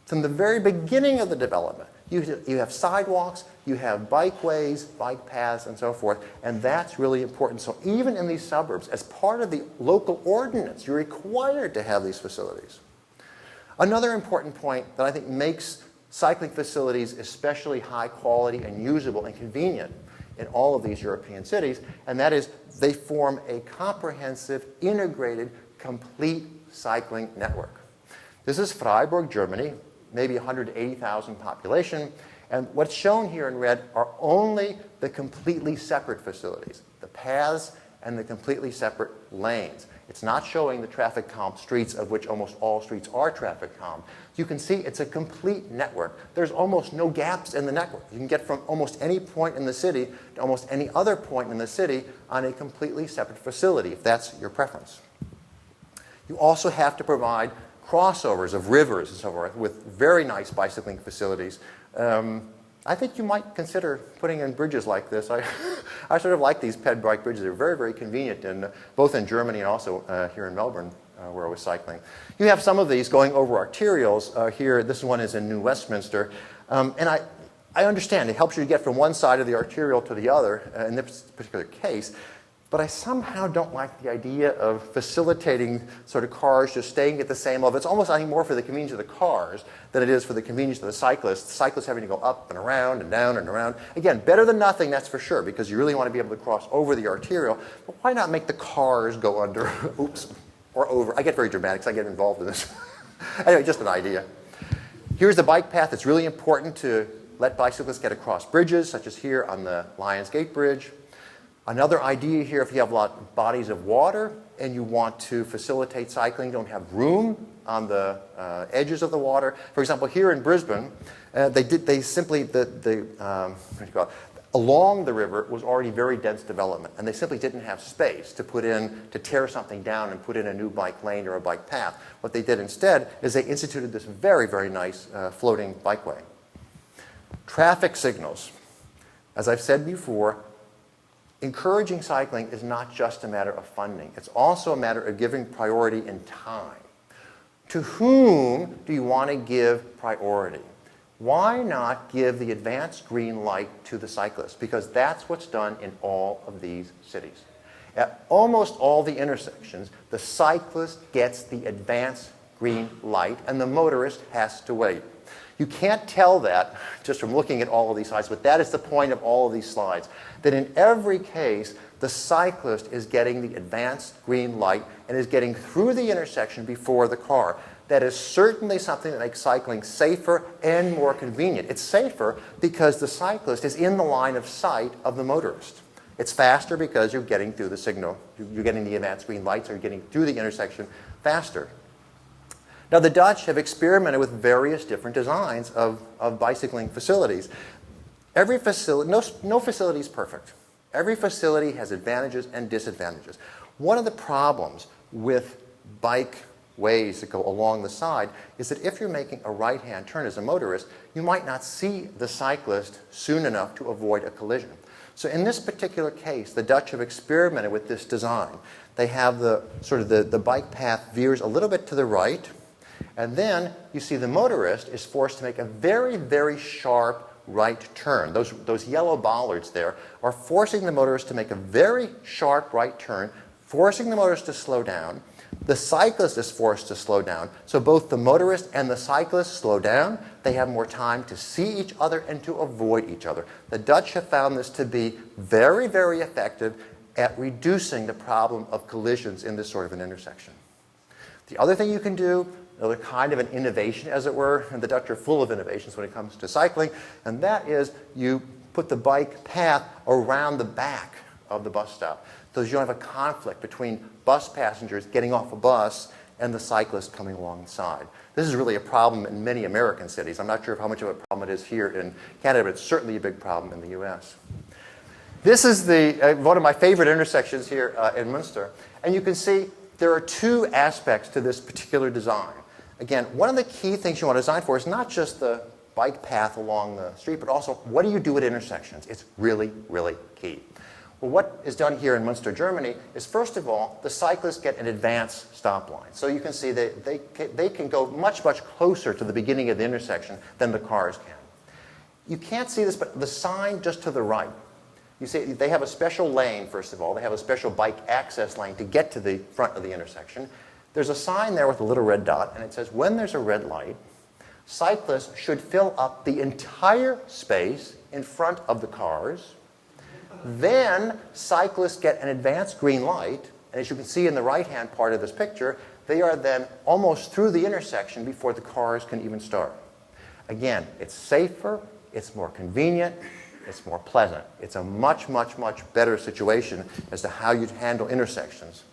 from the very beginning of the development, you have sidewalks, you have bikeways, bike paths, and so forth, and that's really important. So even in these suburbs, as part of the local ordinance, you're required to have these facilities. Another important point that I think makes cycling facilities especially high quality and usable and convenient in all of these European cities, and that is they form a comprehensive, integrated, complete cycling network. This is Freiburg, Germany, maybe 180,000 population, and what's shown here in red are only the completely separate facilities, the paths and the completely separate lanes. It's not showing the traffic calm streets, of which almost all streets are traffic calm. You can see it's a complete network. There's almost no gaps in the network. You can get from almost any point in the city to almost any other point in the city on a completely separate facility, if that's your preference. You also have to provide crossovers of rivers and so forth with very nice bicycling facilities. I think you might consider putting in bridges like this. I sort of like these ped bike bridges. They're very, very convenient, both in Germany and also here in Melbourne, where I was cycling. You have some of these going over arterials here. This one is in New Westminster. And I understand it helps you to get from one side of the arterial to the other in this particular case. But I somehow don't like the idea of facilitating sort of cars just staying at the same level. It's almost, I think, more for the convenience of the cars than it is for the convenience of the cyclists. The cyclists having to go up and around and down and around. Again, better than nothing, that's for sure, because you really want to be able to cross over the arterial. But why not make the cars go under, oops, or over? I get very dramatic because I get involved in this. Anyway, just an idea. Here's the bike path. It's really important to let bicyclists get across bridges, such as here on the Lions Gate Bridge. Another idea here, if you have a lot of bodies of water and you want to facilitate cycling, you don't have room on the edges of the water. For example, here in Brisbane, along the river was already very dense development, and they simply didn't have space to tear something down and put in a new bike lane or a bike path. What they did instead is they instituted this very, very nice floating bikeway. Traffic signals. As I've said before, encouraging cycling is not just a matter of funding. It's also a matter of giving priority in time. To whom do you want to give priority? Why not give the advanced green light to the cyclist? Because that's what's done in all of these cities. At almost all the intersections, the cyclist gets the advanced green light and the motorist has to wait. You can't tell that just from looking at all of these slides, but that is the point of all of these slides, that in every case, the cyclist is getting the advanced green light and is getting through the intersection before the car. That is certainly something that makes cycling safer and more convenient. It's safer because the cyclist is in the line of sight of the motorist. It's faster because you're getting through the signal. You're getting the advanced green lights, or you're getting through the intersection faster. Now, the Dutch have experimented with various different designs of bicycling facilities. Every facility, no facility is perfect. Every facility has advantages and disadvantages. One of the problems with bike ways that go along the side is that if you're making a right-hand turn as a motorist, you might not see the cyclist soon enough to avoid a collision. So in this particular case, the Dutch have experimented with this design. They have the bike path veers a little bit to the right, and then you see the motorist is forced to make a very, very sharp right turn. Those yellow bollards there are forcing the motorist to make a very sharp right turn, forcing the motorist to slow down. The cyclist is forced to slow down. So both the motorist and the cyclist slow down. They have more time to see each other and to avoid each other. The Dutch have found this to be very, very effective at reducing the problem of collisions in this sort of an intersection. The other thing you can do, another kind of an innovation, as it were, and the Dutch are full of innovations when it comes to cycling, and that is you put the bike path around the back of the bus stop, so you don't have a conflict between bus passengers getting off a bus and the cyclist coming alongside. This is really a problem in many American cities. I'm not sure how much of a problem it is here in Canada, but it's certainly a big problem in the US. This is one of my favorite intersections here in Munster, and you can see there are two aspects to this particular design. Again, one of the key things you want to design for is not just the bike path along the street, but also what do you do at intersections? It's really, really key. Well, what is done here in Munster Germany is, first of all, the cyclists get an advanced stop line. So you can see that they can go much, much closer to the beginning of the intersection than the cars can. You can't see this, but the sign just to the right, you see they have a special lane, first of all. They have a special bike access lane to get to the front of the intersection. There's a sign there with a little red dot, and it says, when there's a red light, cyclists should fill up the entire space in front of the cars. Then cyclists get an advanced green light, and as you can see in the right-hand part of this picture, they are then almost through the intersection before the cars can even start. Again, it's safer, it's more convenient, it's more pleasant. It's a much, much, much better situation as to how you handle intersections.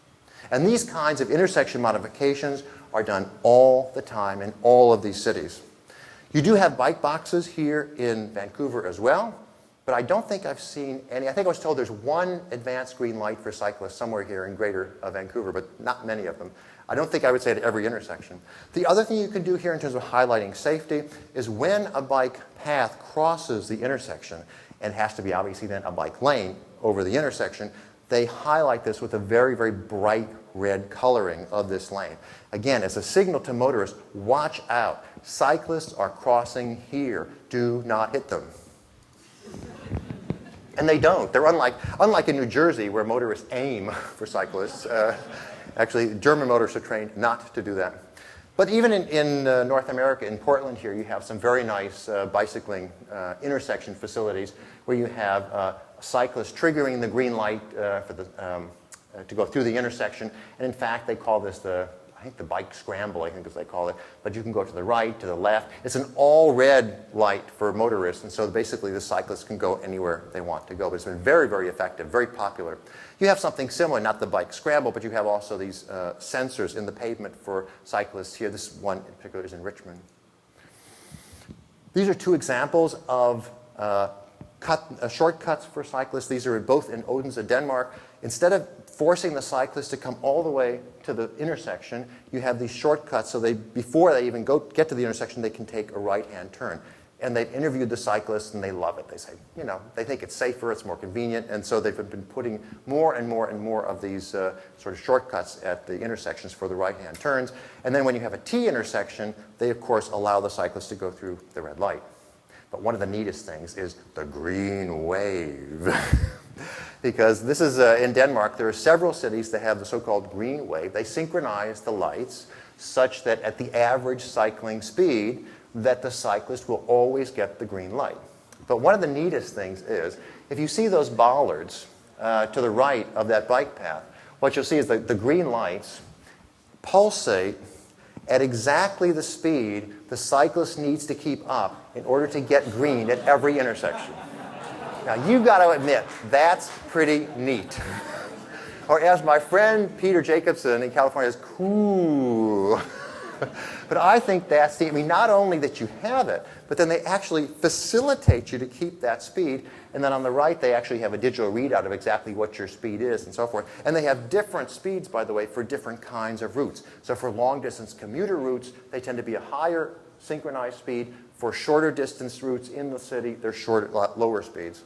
And these kinds of intersection modifications are done all the time in all of these cities. You do have bike boxes here in Vancouver as well, but I don't think I've seen any. I think I was told there's one advanced green light for cyclists somewhere here in Greater Vancouver, but not many of them. I don't think I would say at every intersection. The other thing you can do here in terms of highlighting safety is when a bike path crosses the intersection, and has to be obviously then a bike lane over the intersection, they highlight this with a very, very bright red coloring of this lane. Again, as a signal to motorists, watch out. Cyclists are crossing here. Do not hit them. And they don't. They're unlike in New Jersey where motorists aim for cyclists. Actually, German motorists are trained not to do that. But even in North America, in Portland here, you have some very nice bicycling intersection facilities where you have cyclists triggering the green light to go through the intersection. And in fact, they call this I think the bike scramble, I think as they call it. But you can go to the right, to the left. It's an all-red light for motorists, and so basically the cyclists can go anywhere they want to go. But it's been very, very effective, very popular. You have something similar, not the bike scramble, but you have also these sensors in the pavement for cyclists here. This one in particular is in Richmond. These are two examples of shortcuts for cyclists. These are both in Odense, Denmark. Instead of forcing the cyclists to come all the way to the intersection, you have these shortcuts so before they even get to the intersection, they can take a right-hand turn. And they've interviewed the cyclists, and they love it. They say, they think it's safer, it's more convenient, and so they've been putting more and more and more of these sort of shortcuts at the intersections for the right-hand turns. And then when you have a T intersection, they, of course, allow the cyclists to go through the red light. But one of the neatest things is the green wave. Because this is in Denmark, there are several cities that have the so-called green wave. They synchronize the lights such that at the average cycling speed, that the cyclist will always get the green light. But one of the neatest things is, if you see those bollards to the right of that bike path, what you'll see is that the green lights pulsate at exactly the speed the cyclist needs to keep up in order to get green at every intersection. Now, you've got to admit, that's pretty neat. Or as my friend Peter Jacobson in California says, cool. But I think that's neat. I mean, not only that you have it, but then they actually facilitate you to keep that speed. And then on the right, they actually have a digital readout of exactly what your speed is and so forth. And they have different speeds, by the way, for different kinds of routes. So for long-distance commuter routes, they tend to be a higher synchronized speed. For shorter distance routes in the city, they're lower speeds.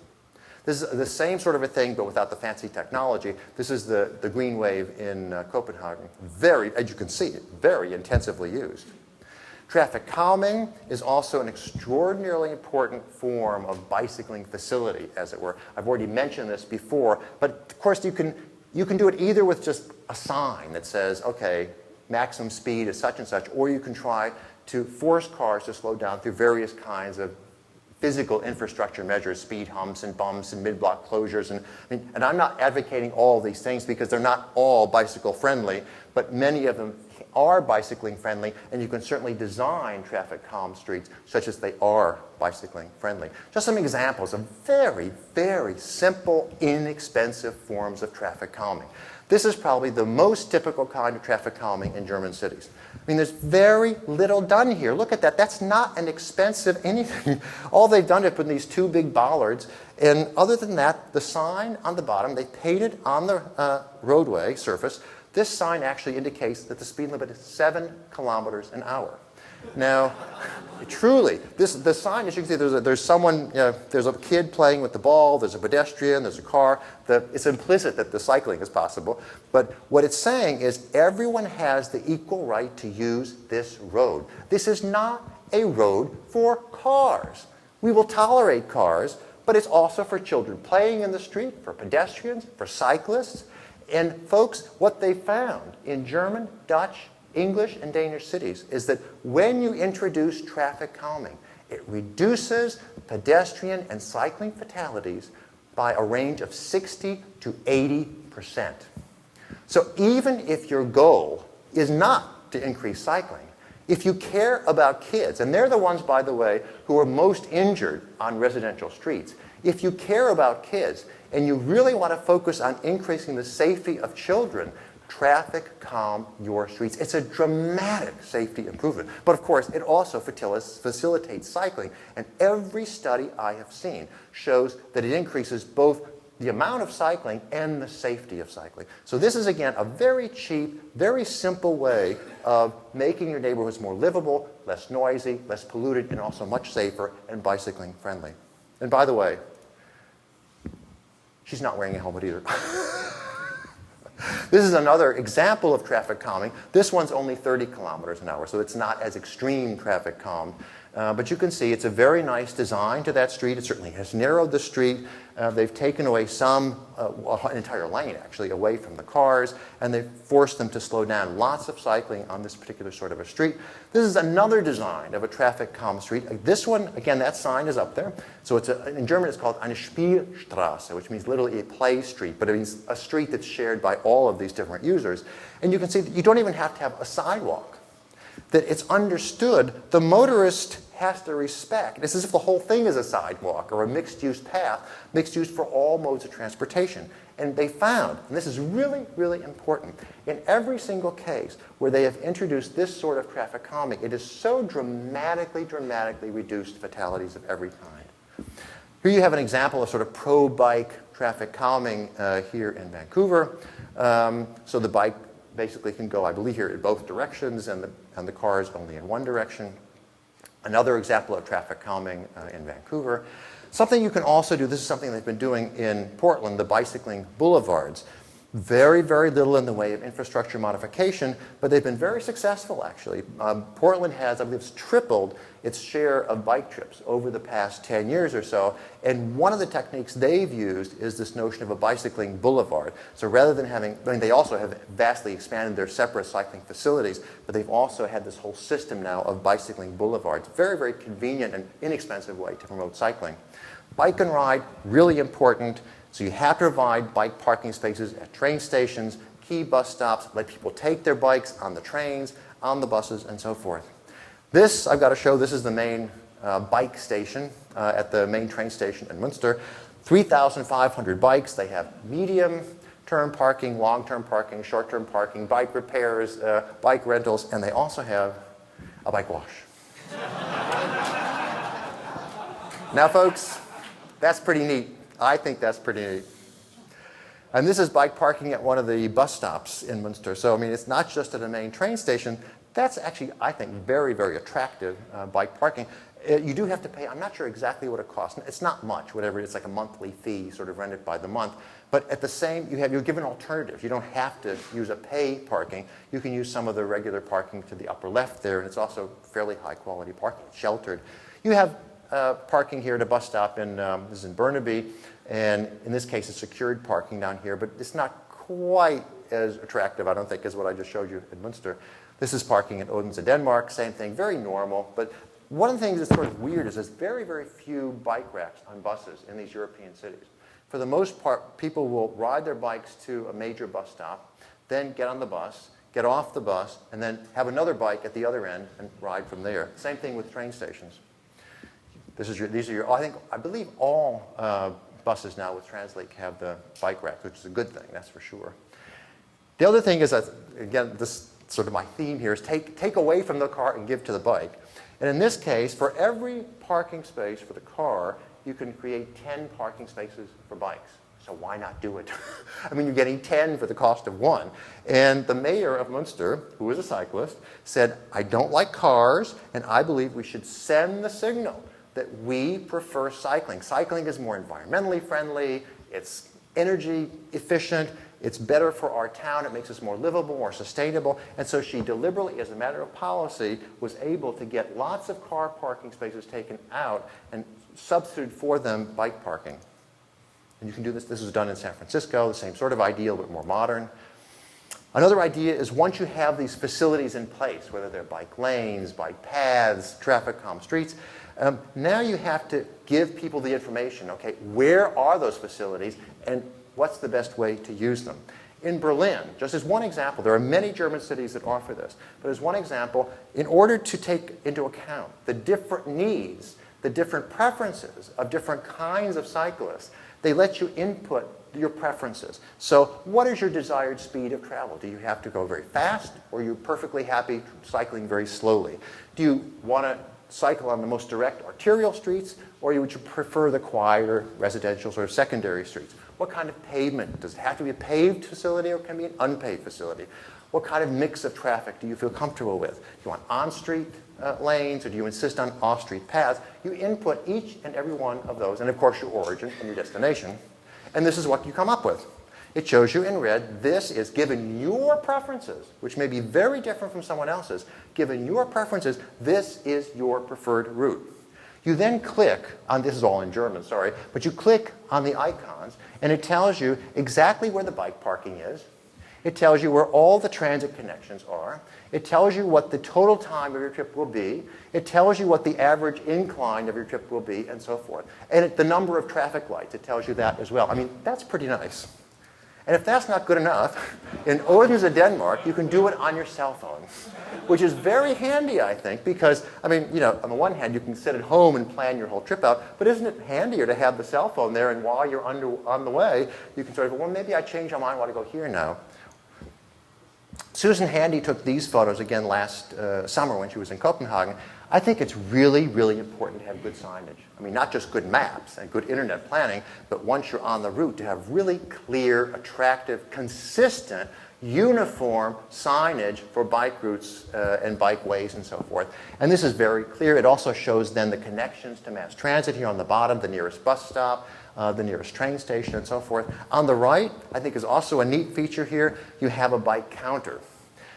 This is the same sort of a thing, but without the fancy technology. This is the green wave in Copenhagen. Very, as you can see, very intensively used. Traffic calming is also an extraordinarily important form of bicycling facility, as it were. I've already mentioned this before, but of course you can do it either with just a sign that says, okay, maximum speed is such and such, or you can try to force cars to slow down through various kinds of physical infrastructure measures, speed humps and bumps and mid-block closures. And I'm not advocating all of these things because they're not all bicycle friendly, but many of them are bicycling friendly, and you can certainly design traffic calm streets such as they are bicycling friendly. Just some examples of very, very simple, inexpensive forms of traffic calming. This is probably the most typical kind of traffic calming in German cities. I mean, there's very little done here. Look at that. That's not an expensive anything. All they've done is put in these two big bollards. And other than that, the sign on the bottom, they painted on the roadway surface. This sign actually indicates that the speed limit is 7 kilometers an hour. Now, truly, the sign, as you can see, there's someone, there's a kid playing with the ball, there's a pedestrian, there's a car. It's implicit that the cycling is possible. But what it's saying is everyone has the equal right to use this road. This is not a road for cars. We will tolerate cars, but it's also for children playing in the street, for pedestrians, for cyclists. And folks, what they found in German, Dutch, English, and Danish cities is that when you introduce traffic calming, it reduces pedestrian and cycling fatalities by a range of 60 to 80%. So even if your goal is not to increase cycling, if you care about kids, and they're the ones, by the way, who are most injured on residential streets, if you care about kids and you really want to focus on increasing the safety of children, traffic calm your streets. It's a dramatic safety improvement. But of course, it also facilitates cycling. And every study I have seen shows that it increases both the amount of cycling and the safety of cycling. So this is, again, a very cheap, very simple way of making your neighborhoods more livable, less noisy, less polluted, and also much safer and bicycling friendly. And by the way, she's not wearing a helmet either. This is another example of traffic calming. This one's only 30 kilometers an hour, so it's not as extreme traffic calm. But you can see it's a very nice design to that street. It certainly has narrowed the street. They've taken away an entire lane, actually, away from the cars, and they've forced them to slow down. Lots of cycling on this particular sort of a street. This is another design of a traffic calm street. This one, again, that sign is up there. So in German it's called eine Spielstraße, which means literally a play street, but it means a street that's shared by all of these different users. And you can see that you don't even have to have a sidewalk. That it's understood the motorist has to respect. It's as if the whole thing is a sidewalk or a mixed-use path, mixed use for all modes of transportation. And they found, and this is really, really important, in every single case where they have introduced this sort of traffic calming, it has so dramatically reduced fatalities of every kind. Here you have an example of sort of pro-bike traffic calming here in Vancouver. So the bike basically can go, I believe, here in both directions, and the cars only in one direction. Another example of traffic calming in Vancouver. Something you can also do, this is something they've been doing in Portland, the bicycling boulevards. Very, very little in the way of infrastructure modification, but they've been very successful, actually. Portland has, I believe, tripled its share of bike trips over the past 10 years or so, and one of the techniques they've used is this notion of a bicycling boulevard. So rather than having, I mean, they also have vastly expanded their separate cycling facilities, but they've also had this whole system now of bicycling boulevards. Very, very convenient and inexpensive way to promote cycling. Bike and ride, really important. So you have to provide bike parking spaces at train stations, key bus stops, let people take their bikes on the trains, on the buses, and so forth. This, I've got to show, this is the main bike station at the main train station in Munster. 3,500 bikes. They have medium-term parking, long-term parking, short-term parking, bike repairs, bike rentals, and they also have a bike wash. Now, folks, that's pretty neat. I think that's pretty neat. And this is bike parking at one of the bus stops in Munster. So, I mean, it's not just at a main train station. That's actually, I think, very, very attractive bike parking. You do have to pay, I'm not sure exactly what it costs. It's not much, whatever, it's like a monthly fee, sort of rented by the month. But at the same, you're given alternatives. You don't have to use a pay parking. You can use some of the regular parking to the upper left there, and it's also fairly high quality parking, sheltered. You have parking here at a bus stop this is in Burnaby, and in this case it's secured parking down here, but it's not quite as attractive, I don't think, as what I just showed you in Munster. This is parking in Odense, Denmark, same thing, very normal, but one of the things that's sort of weird is there's very, very few bike racks on buses in these European cities. For the most part, people will ride their bikes to a major bus stop, then get on the bus, get off the bus, and then have another bike at the other end and ride from there. Same thing with train stations. These are your, I believe all buses now with Translink have the bike rack, which is a good thing, that's for sure. The other thing is that, again, this sort of my theme here is take away from the car and give to the bike. And in this case, for every parking space for the car, you can create 10 parking spaces for bikes. So why not do it? I mean, you're getting 10 for the cost of one. And the mayor of Munster, who is a cyclist, said, I don't like cars, and I believe we should send the signal that we prefer cycling. Cycling is more environmentally friendly, it's energy efficient, it's better for our town, it makes us more livable, more sustainable. And so she deliberately, as a matter of policy, was able to get lots of car parking spaces taken out and substitute for them bike parking. And you can do this. This was done in San Francisco, the same sort of idea, but more modern. Another idea is once you have these facilities in place, whether they're bike lanes, bike paths, traffic calm streets, now you have to give people the information, okay, where are those facilities and what's the best way to use them? In Berlin, just as one example, there are many German cities that offer this, but as one example, in order to take into account the different needs, the different preferences of different kinds of cyclists, they let you input your preferences. So what is your desired speed of travel? Do you have to go very fast, or are you perfectly happy cycling very slowly? Do you want to cycle on the most direct arterial streets, or would you prefer the quieter residential sort of secondary streets? What kind of pavement? Does it have to be a paved facility or can it be an unpaved facility? What kind of mix of traffic do you feel comfortable with? Do you want on-street lanes or do you insist on off-street paths? You input each and every one of those, and of course your origin and your destination, and this is what you come up with. It shows you in red, this is given your preferences, which may be very different from someone else's. Given your preferences, this is your preferred route. You then click on, this is all in German, sorry, but you click on the icons and it tells you exactly where the bike parking is. It tells you where all the transit connections are. It tells you what the total time of your trip will be. It tells you what the average incline of your trip will be, and so forth. And the number of traffic lights, it tells you that as well. I mean, that's pretty nice. And if that's not good enough, in Odense, Denmark, you can do it on your cell phone, which is very handy, I think, because, I mean, you know, on the one hand, you can sit at home and plan your whole trip out, but isn't it handier to have the cell phone there, and while you're on the way, you can sort of, well, maybe I changed my mind, I want to go here now. Susan Handy took these photos again last summer when she was in Copenhagen. I think it's really, really important to have good signage. I mean, not just good maps and good internet planning, but once you're on the route, to have really clear, attractive, consistent, uniform signage for bike routes and bike ways and so forth. And this is very clear. It also shows then the connections to mass transit here on the bottom, the nearest bus stop, the nearest train station, and so forth. On the right, I think is also a neat feature here, you have a bike counter.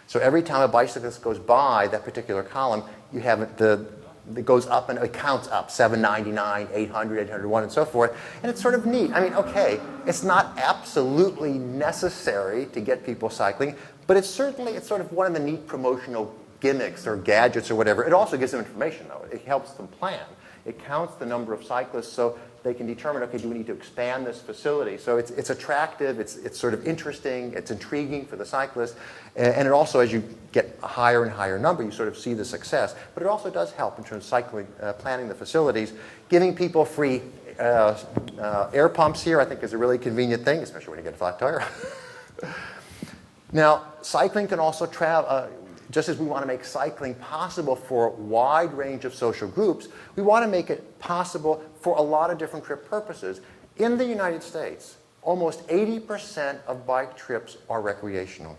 So every time a bicyclist goes by that particular column, you have it goes up and it counts up, 799, 800, 801, and so forth. And it's sort of neat. I mean, okay, it's not absolutely necessary to get people cycling, but it's sort of one of the neat promotional gimmicks or gadgets or whatever. It also gives them information, though. It helps them plan. It counts the number of cyclists so they can determine, okay, do we need to expand this facility? So it's attractive, it's sort of interesting, it's intriguing for the cyclists, and it also, as you get a higher and higher number, you sort of see the success. But it also does help in terms of cycling, planning the facilities. Giving people free air pumps here, I think, is a really convenient thing, especially when you get a flat tire. Now, cycling can also travel. Just as we want to make cycling possible for a wide range of social groups, we want to make it possible for a lot of different trip purposes. In the United States, almost 80% of bike trips are recreational.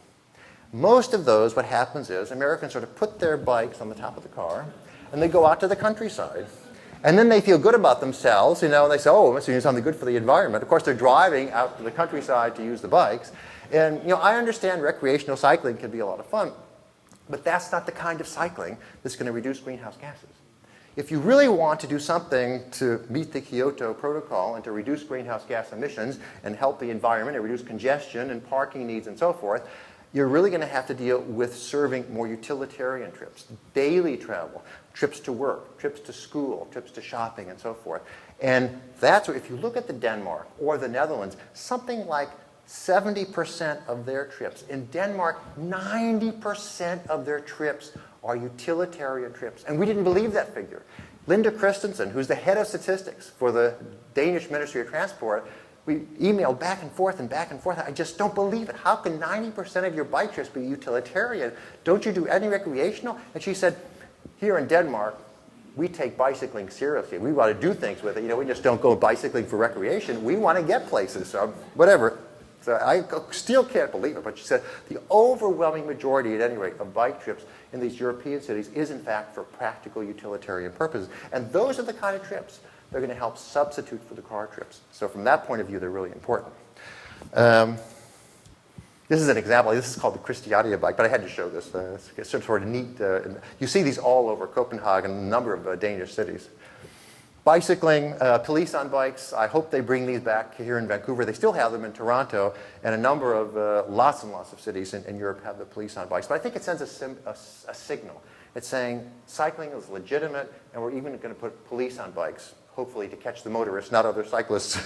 Most of those, what happens is, Americans sort of put their bikes on the top of the car, and they go out to the countryside. And then they feel good about themselves, you know, and they say, oh, must be doing something good for the environment. Of course, they're driving out to the countryside to use the bikes. And, you know, I understand recreational cycling can be a lot of fun. But that's not the kind of cycling that's going to reduce greenhouse gases. If you really want to do something to meet the Kyoto Protocol and to reduce greenhouse gas emissions and help the environment and reduce congestion and parking needs and so forth, you're really going to have to deal with serving more utilitarian trips, daily travel, trips to work, trips to school, trips to shopping, and so forth. And that's what, if you look at the Denmark or the Netherlands, something like 70% of their trips. In Denmark, 90% of their trips are utilitarian trips. And we didn't believe that figure. Linda Christensen, who's the head of statistics for the Danish Ministry of Transport, we emailed back and forth and back and forth. I just don't believe it. How can 90% of your bike trips be utilitarian? Don't you do any recreational? And she said, here in Denmark, we take bicycling seriously. We want to do things with it. You know, we just don't go bicycling for recreation. We want to get places, so whatever. So I still can't believe it, but she said the overwhelming majority, at any rate, of bike trips in these European cities is, in fact, for practical utilitarian purposes. And those are the kind of trips that are going to help substitute for the car trips. So from that point of view, they're really important. This is an example. This is called the Christiania bike, but I had to show this. It's sort of neat. You see these all over Copenhagen, a number of Danish cities. Bicycling, police on bikes, I hope they bring these back here in Vancouver. They still have them in Toronto, and a number of, lots and lots of cities in Europe have the police on bikes. But I think it sends a signal. It's saying cycling is legitimate, and we're even going to put police on bikes, hopefully to catch the motorists, not other cyclists.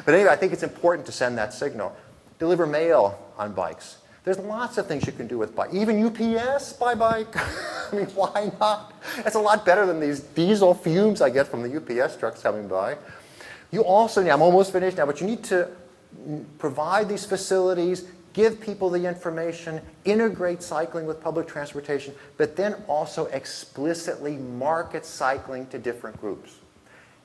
But anyway, I think it's important to send that signal. Deliver mail on bikes. There's lots of things you can do with bike. Even UPS by bike. I mean, why not? It's a lot better than these diesel fumes I get from the UPS trucks coming by. You also, I'm almost finished now, but you need to provide these facilities, give people the information, integrate cycling with public transportation, but then also explicitly market cycling to different groups.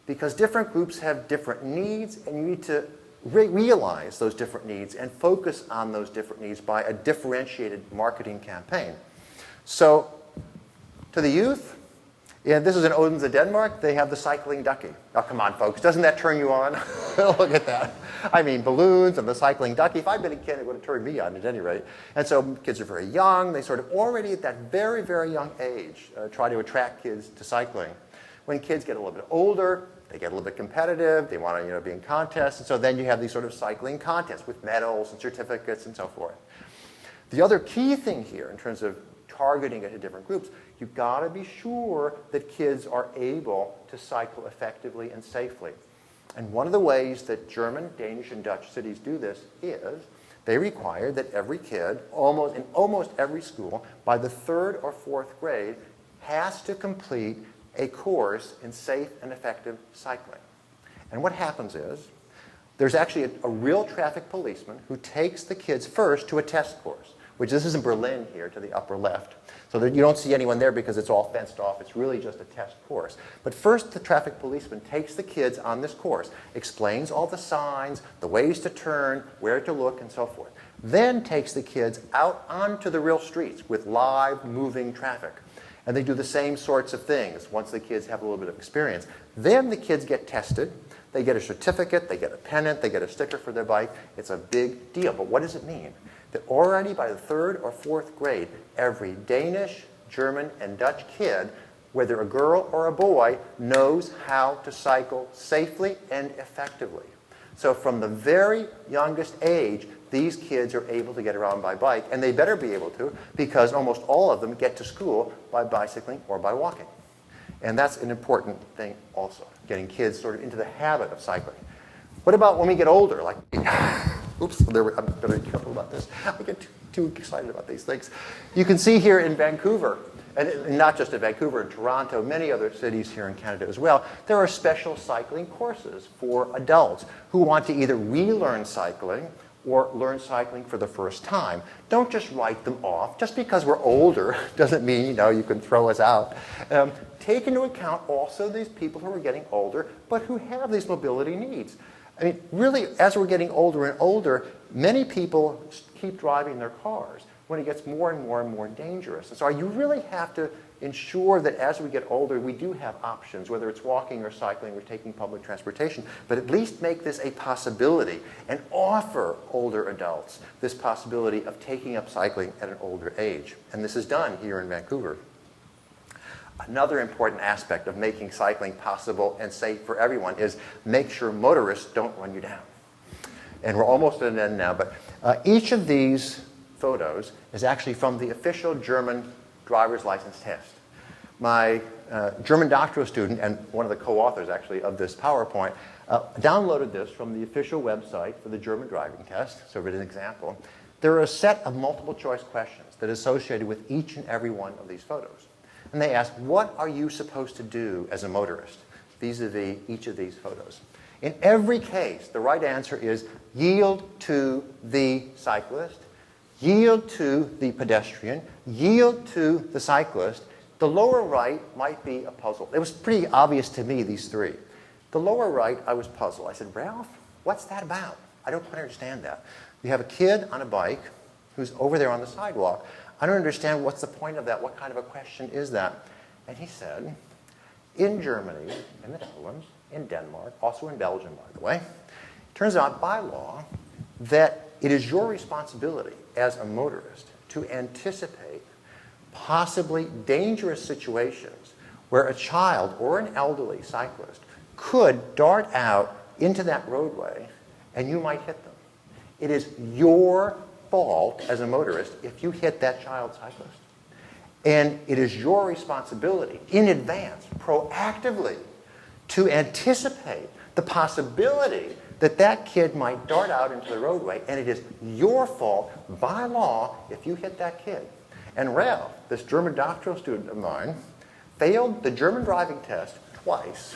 Because different groups have different needs, and you need to realize those different needs and focus on those different needs by a differentiated marketing campaign. So, to the youth, yeah, this is in Odense, Denmark. They have the cycling ducky. Oh, come on, folks. Doesn't that turn you on? Look at that. I mean, balloons and the cycling ducky. If I'd been a kid, it would have turned me on at any rate. And so kids are very young. They sort of already at that very, very young age try to attract kids to cycling. When kids get a little bit older, they get a little bit competitive. They want to be in contests. And so then you have these sort of cycling contests with medals and certificates and so forth. The other key thing here in terms of targeting it to different groups, you've got to be sure that kids are able to cycle effectively and safely. And one of the ways that German, Danish, and Dutch cities do this is they require that every kid, in almost every school, by the 3rd or 4th grade, has to complete a course in safe and effective cycling. And what happens is there's actually a real traffic policeman who takes the kids first to a test course, which this is in Berlin here to the upper left. So that you don't see anyone there because it's all fenced off. It's really just a test course. But first, the traffic policeman takes the kids on this course, explains all the signs, the ways to turn, where to look, and so forth. Then takes the kids out onto the real streets with live, moving traffic. And they do the same sorts of things once the kids have a little bit of experience. Then the kids get tested. They get a certificate. They get a pennant. They get a sticker for their bike. It's a big deal. But what does it mean? That already by the 3rd or 4th grade, every Danish, German, and Dutch kid, whether a girl or a boy, knows how to cycle safely and effectively. So from the very youngest age, these kids are able to get around by bike, and they better be able to because almost all of them get to school by bicycling or by walking. And that's an important thing also, getting kids sort of into the habit of cycling. What about when we get older? Like, oops, I'm better be careful about this. I get too excited about these things. You can see here in Vancouver, and not just in Vancouver, in Toronto, many other cities here in Canada as well, there are special cycling courses for adults who want to either relearn cycling or learn cycling for the first time. Don't just write them off. Just because we're older doesn't mean, you can throw us out. Take into account also these people who are getting older, but who have these mobility needs. I mean, really, as we're getting older and older, many people keep driving their cars when it gets more and more and more dangerous. And so you really have to ensure that as we get older, we do have options, whether it's walking or cycling or taking public transportation, but at least make this a possibility and offer older adults this possibility of taking up cycling at an older age. And this is done here in Vancouver. Another important aspect of making cycling possible and safe for everyone is make sure motorists don't run you down. And we're almost at an end now, but each of these photos is actually from the official German driver's license test. My German doctoral student, and one of the co-authors actually of this PowerPoint, downloaded this from the official website for the German driving test, so as an example. There are a set of multiple choice questions that are associated with each and every one of these photos. And they ask, what are you supposed to do as a motorist vis-a-vis each of these photos? In every case, the right answer is yield to the cyclist, yield to the pedestrian, yield to the cyclist. The lower right might be a puzzle. It was pretty obvious to me, these three. The lower right, I was puzzled. I said, Ralph, what's that about? I don't quite understand that. You have a kid on a bike who's over there on the sidewalk. I don't understand what's the point of that. What kind of a question is that? And he said, in Germany, in the Netherlands, in Denmark, also in Belgium, by the way, it turns out by law that it is your responsibility as a motorist to anticipate possibly dangerous situations where a child or an elderly cyclist could dart out into that roadway and you might hit them. It is your fault as a motorist if you hit that child cyclist. And it is your responsibility in advance, proactively, to anticipate the possibility that that kid might dart out into the roadway, and it is your fault by law if you hit that kid. And Ralph, this German doctoral student of mine, failed the German driving test twice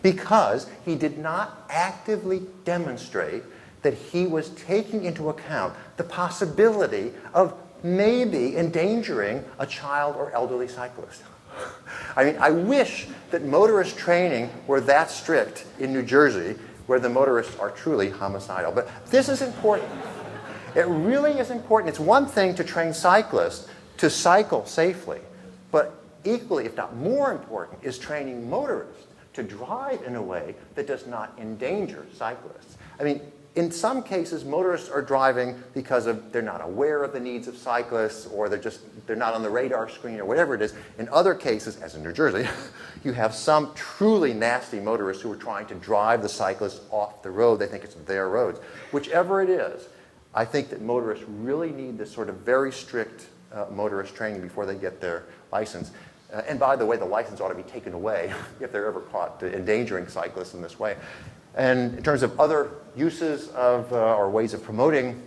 because he did not actively demonstrate that he was taking into account the possibility of maybe endangering a child or elderly cyclist. I mean, I wish that motorist training were that strict in New Jersey, where the motorists are truly homicidal. But this is important. It really is important. It's one thing to train cyclists to cycle safely, but equally, if not more important, is training motorists to drive in a way that does not endanger cyclists. I mean, in some cases, motorists are driving because they're not aware of the needs of cyclists, or they're not on the radar screen, or whatever it is. In other cases, as in New Jersey, you have some truly nasty motorists who are trying to drive the cyclists off the road. They think it's their roads. Whichever it is, I think that motorists really need this sort of very strict motorist training before they get their license. And by the way, the license ought to be taken away if they're ever caught endangering cyclists in this way. And in terms of other uses of or ways of promoting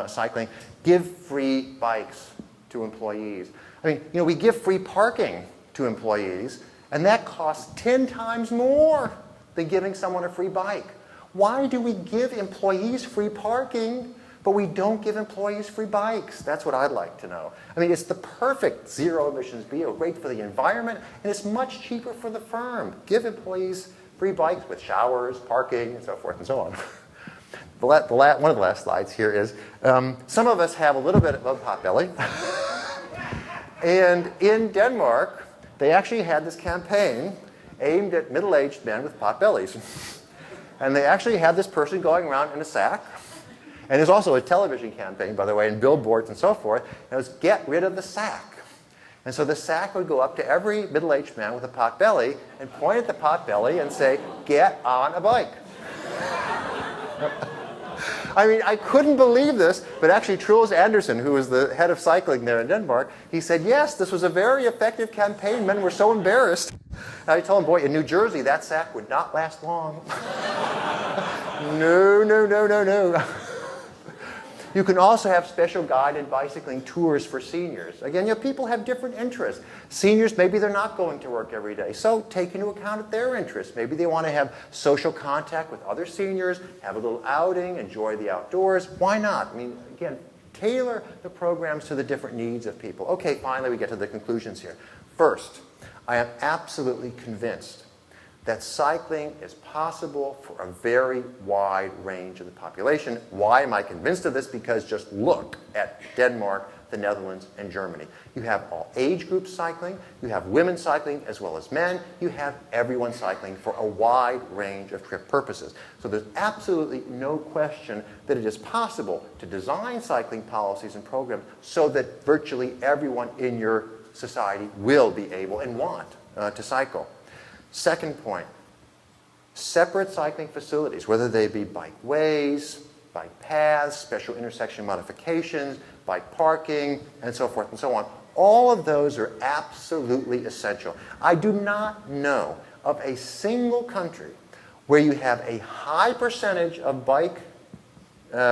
cycling, give free bikes to employees. I mean, we give free parking to employees, and that costs 10 times more than giving someone a free bike. Why do we give employees free parking, but we don't give employees free bikes? That's what I'd like to know. I mean, it's the perfect zero emissions vehicle, great for the environment, and it's much cheaper for the firm. Give employees free bikes with showers, parking, and so forth and so on. One of the last slides here is, some of us have a little bit of a pot belly. And in Denmark, they actually had this campaign aimed at middle-aged men with pot bellies. And they actually had this person going around in a sack. And there's also a television campaign, by the way, and billboards and so forth. And it was, get rid of the sack. And so the sack would go up to every middle-aged man with a pot belly and point at the pot belly and say, get on a bike. I mean, I couldn't believe this, but actually Truls Andersen, who was the head of cycling there in Denmark, he said, yes, this was a very effective campaign. Men were so embarrassed. And I told him, boy, in New Jersey, that sack would not last long. No, no, no, no, no. You can also have special guided bicycling tours for seniors. Again, people have different interests. Seniors, maybe they're not going to work every day, so take into account their interests. Maybe they want to have social contact with other seniors, have a little outing, enjoy the outdoors. Why not? I mean, again, tailor the programs to the different needs of people. Okay, finally we get to the conclusions here. First, I am absolutely convinced that cycling is possible for a very wide range of the population. Why am I convinced of this? Because just look at Denmark, the Netherlands, and Germany. You have all age groups cycling, you have women cycling as well as men, you have everyone cycling for a wide range of trip purposes. So there's absolutely no question that it is possible to design cycling policies and programs so that virtually everyone in your society will be able and want to cycle. Second point, separate cycling facilities, whether they be bike ways, bike paths, special intersection modifications, bike parking, and so forth and so on. All of those are absolutely essential. I do not know of a single country where you have a high percentage of bike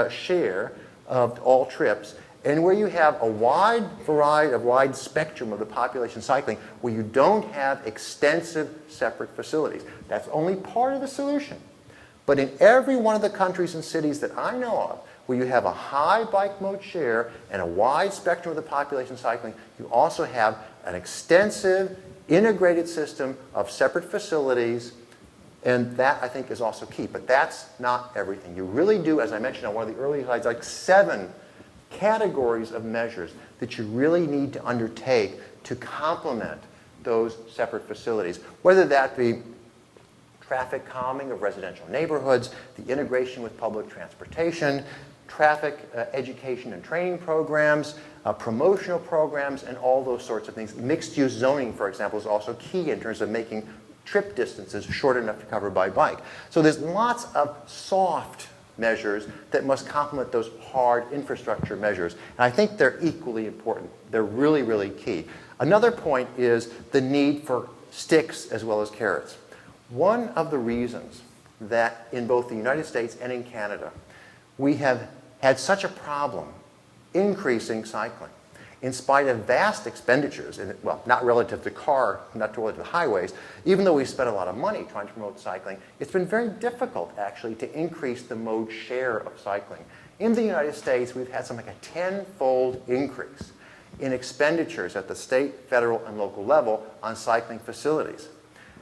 share of all trips, and where you have a wide variety, a wide spectrum of the population cycling, where you don't have extensive separate facilities. That's only part of the solution. But in every one of the countries and cities that I know of, where you have a high bike mode share and a wide spectrum of the population cycling, you also have an extensive, integrated system of separate facilities, and that, I think, is also key. But that's not everything. You really do, as I mentioned on one of the earlier slides, like 7 categories of measures that you really need to undertake to complement those separate facilities, whether that be traffic calming of residential neighborhoods, the integration with public transportation, traffic education and training programs, promotional programs, and all those sorts of things. Mixed-use zoning, for example, is also key in terms of making trip distances short enough to cover by bike. So there's lots of soft measures that must complement those hard infrastructure measures. And I think they're equally important. They're really, really key. Another point is the need for sticks as well as carrots. One of the reasons that in both the United States and in Canada, we have had such a problem increasing cycling in spite of vast expenditures, well, not relative to not relative to highways, even though we spent a lot of money trying to promote cycling, it's been very difficult, actually, to increase the mode share of cycling. In the United States, we've had something like a 10-fold increase in expenditures at the state, federal, and local level on cycling facilities.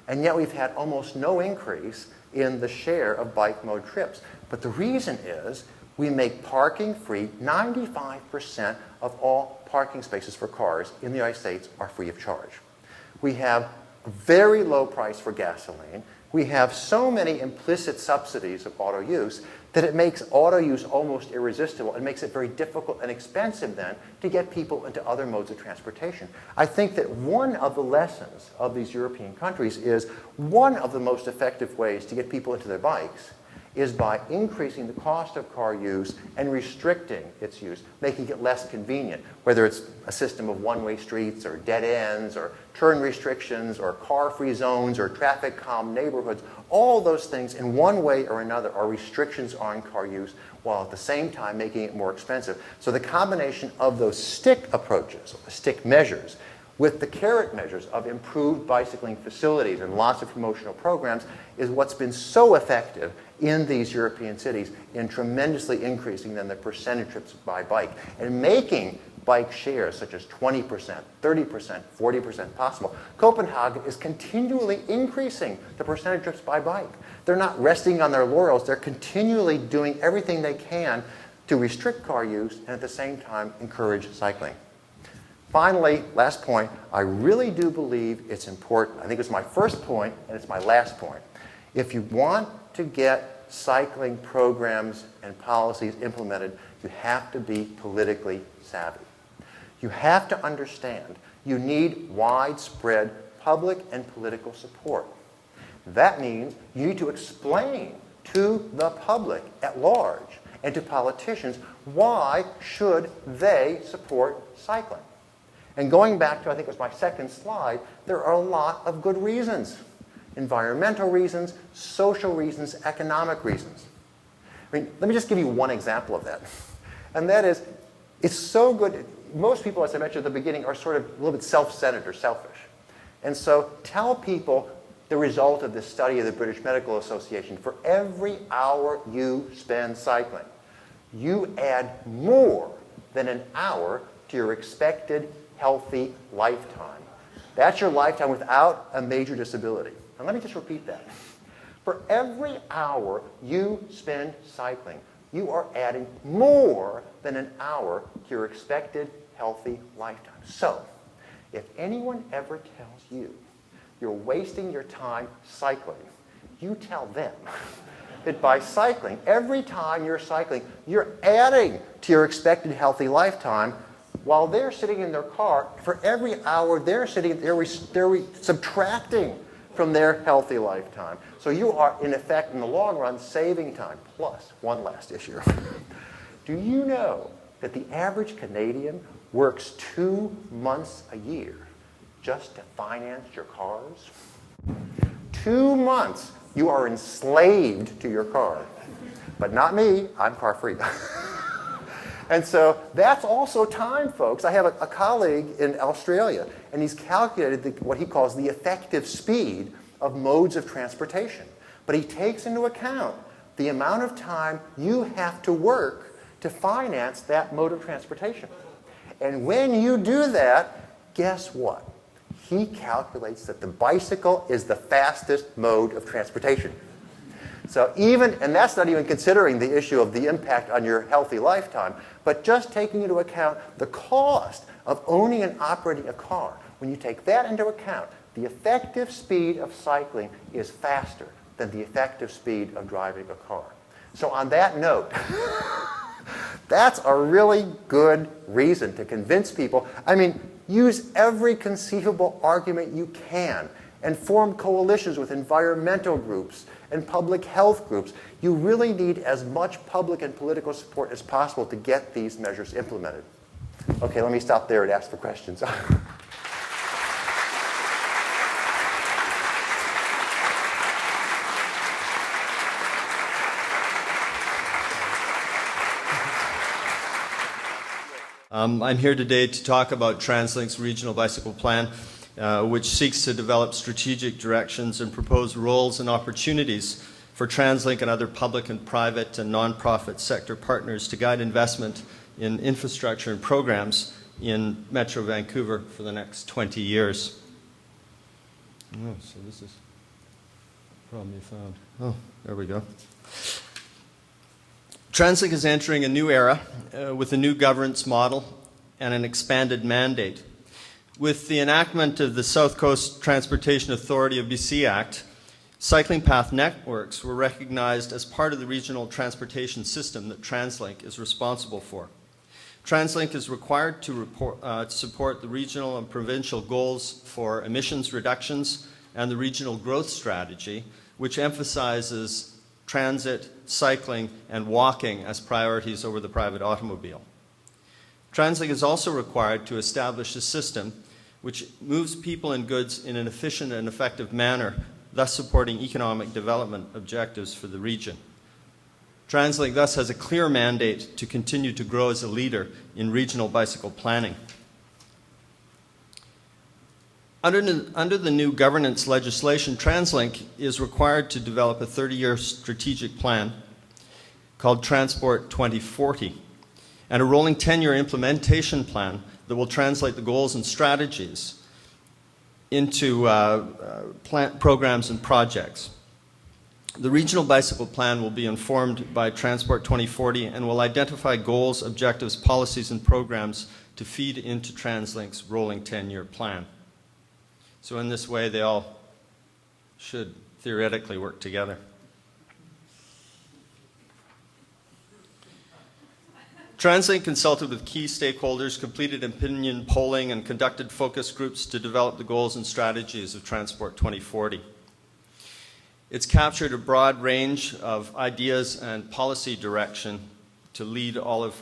And yet we've had almost no increase in the share of bike mode trips. But the reason is we make parking free. 95% of all parking spaces for cars in the United States are free of charge. We have a very low price for gasoline. We have so many implicit subsidies of auto use that it makes auto use almost irresistible and makes it very difficult and expensive then to get people into other modes of transportation. I think that one of the lessons of these European countries is one of the most effective ways to get people into their bikes is by increasing the cost of car use and restricting its use, making it less convenient, whether it's a system of one-way streets or dead ends or turn restrictions or car-free zones or traffic-calm neighborhoods. All those things in one way or another are restrictions on car use while at the same time making it more expensive. So the combination of those stick approaches, stick measures, with the carrot measures of improved bicycling facilities and lots of promotional programs is what's been so effective in these European cities in tremendously increasing then the percentage trips by bike and making bike shares such as 20%, 30%, 40% possible. Copenhagen is continually increasing the percentage trips by bike. They're not resting on their laurels. They're continually doing everything they can to restrict car use and at the same time encourage cycling. Finally, last point, I really do believe it's important. I think it's my first point and it's my last point. If you want to get cycling programs and policies implemented, you have to be politically savvy. You have to understand you need widespread public and political support. That means you need to explain to the public at large and to politicians why should they support cycling. And going back to, I think it was my second slide, there are a lot of good reasons. Environmental reasons, social reasons, economic reasons. I mean, let me just give you one example of that. And that is, it's so good. Most people, as I mentioned at the beginning, are sort of a little bit self-centered or selfish. And so tell people the result of this study of the British Medical Association. For every hour you spend cycling, you add more than an hour to your expected healthy lifetime. That's your lifetime without a major disability. And let me just repeat that. For every hour you spend cycling, you are adding more than an hour to your expected healthy lifetime. So, if anyone ever tells you you're wasting your time cycling, you tell them that by cycling, every time you're cycling, you're adding to your expected healthy lifetime while they're sitting in their car. For every hour they're sitting, they're subtracting from their healthy lifetime. So you are, in effect, in the long run, saving time. Plus, one last issue. Do you know that the average Canadian works 2 months a year just to finance your cars? 2 months. You are enslaved to your car. But not me. I'm car free. And so that's also time, folks. I have a colleague in Australia, and he's calculated what he calls the effective speed of modes of transportation. But he takes into account the amount of time you have to work to finance that mode of transportation. And when you do that, guess what? He calculates that the bicycle is the fastest mode of transportation. So and that's not even considering the issue of the impact on your healthy lifetime, but just taking into account the cost of owning and operating a car. When you take that into account, the effective speed of cycling is faster than the effective speed of driving a car. So on that note, that's a really good reason to convince people. I mean, use every conceivable argument you can and form coalitions with environmental groups and public health groups. You really need as much public and political support as possible to get these measures implemented. Okay, let me stop there and ask for questions. I'm here today to talk about TransLink's Regional Bicycle Plan, which seeks to develop strategic directions and propose roles and opportunities for TransLink and other public and private and non-profit sector partners to guide investment in infrastructure and programs in Metro Vancouver for the next 20 years. Oh, so this is the problem you found. Oh, there we go. TransLink is entering a new era with a new governance model and an expanded mandate. With the enactment of the South Coast Transportation Authority of BC Act, cycling path networks were recognized as part of the regional transportation system that TransLink is responsible for. TransLink is required to support the regional and provincial goals for emissions reductions and the regional growth strategy, which emphasizes transit, cycling, and walking as priorities over the private automobile. TransLink is also required to establish a system which moves people and goods in an efficient and effective manner, thus supporting economic development objectives for the region. TransLink thus has a clear mandate to continue to grow as a leader in regional bicycle planning. Under the new governance legislation, TransLink is required to develop a 30-year strategic plan called Transport 2040 and a rolling 10-year implementation plan that will translate the goals and strategies into programs and projects. The Regional Bicycle Plan will be informed by Transport 2040 and will identify goals, objectives, policies, and programs to feed into TransLink's rolling 10-year plan. So in this way, they all should theoretically work together. TransLink consulted with key stakeholders, completed opinion polling, and conducted focus groups to develop the goals and strategies of Transport 2040. It's captured a broad range of ideas and policy direction to lead all of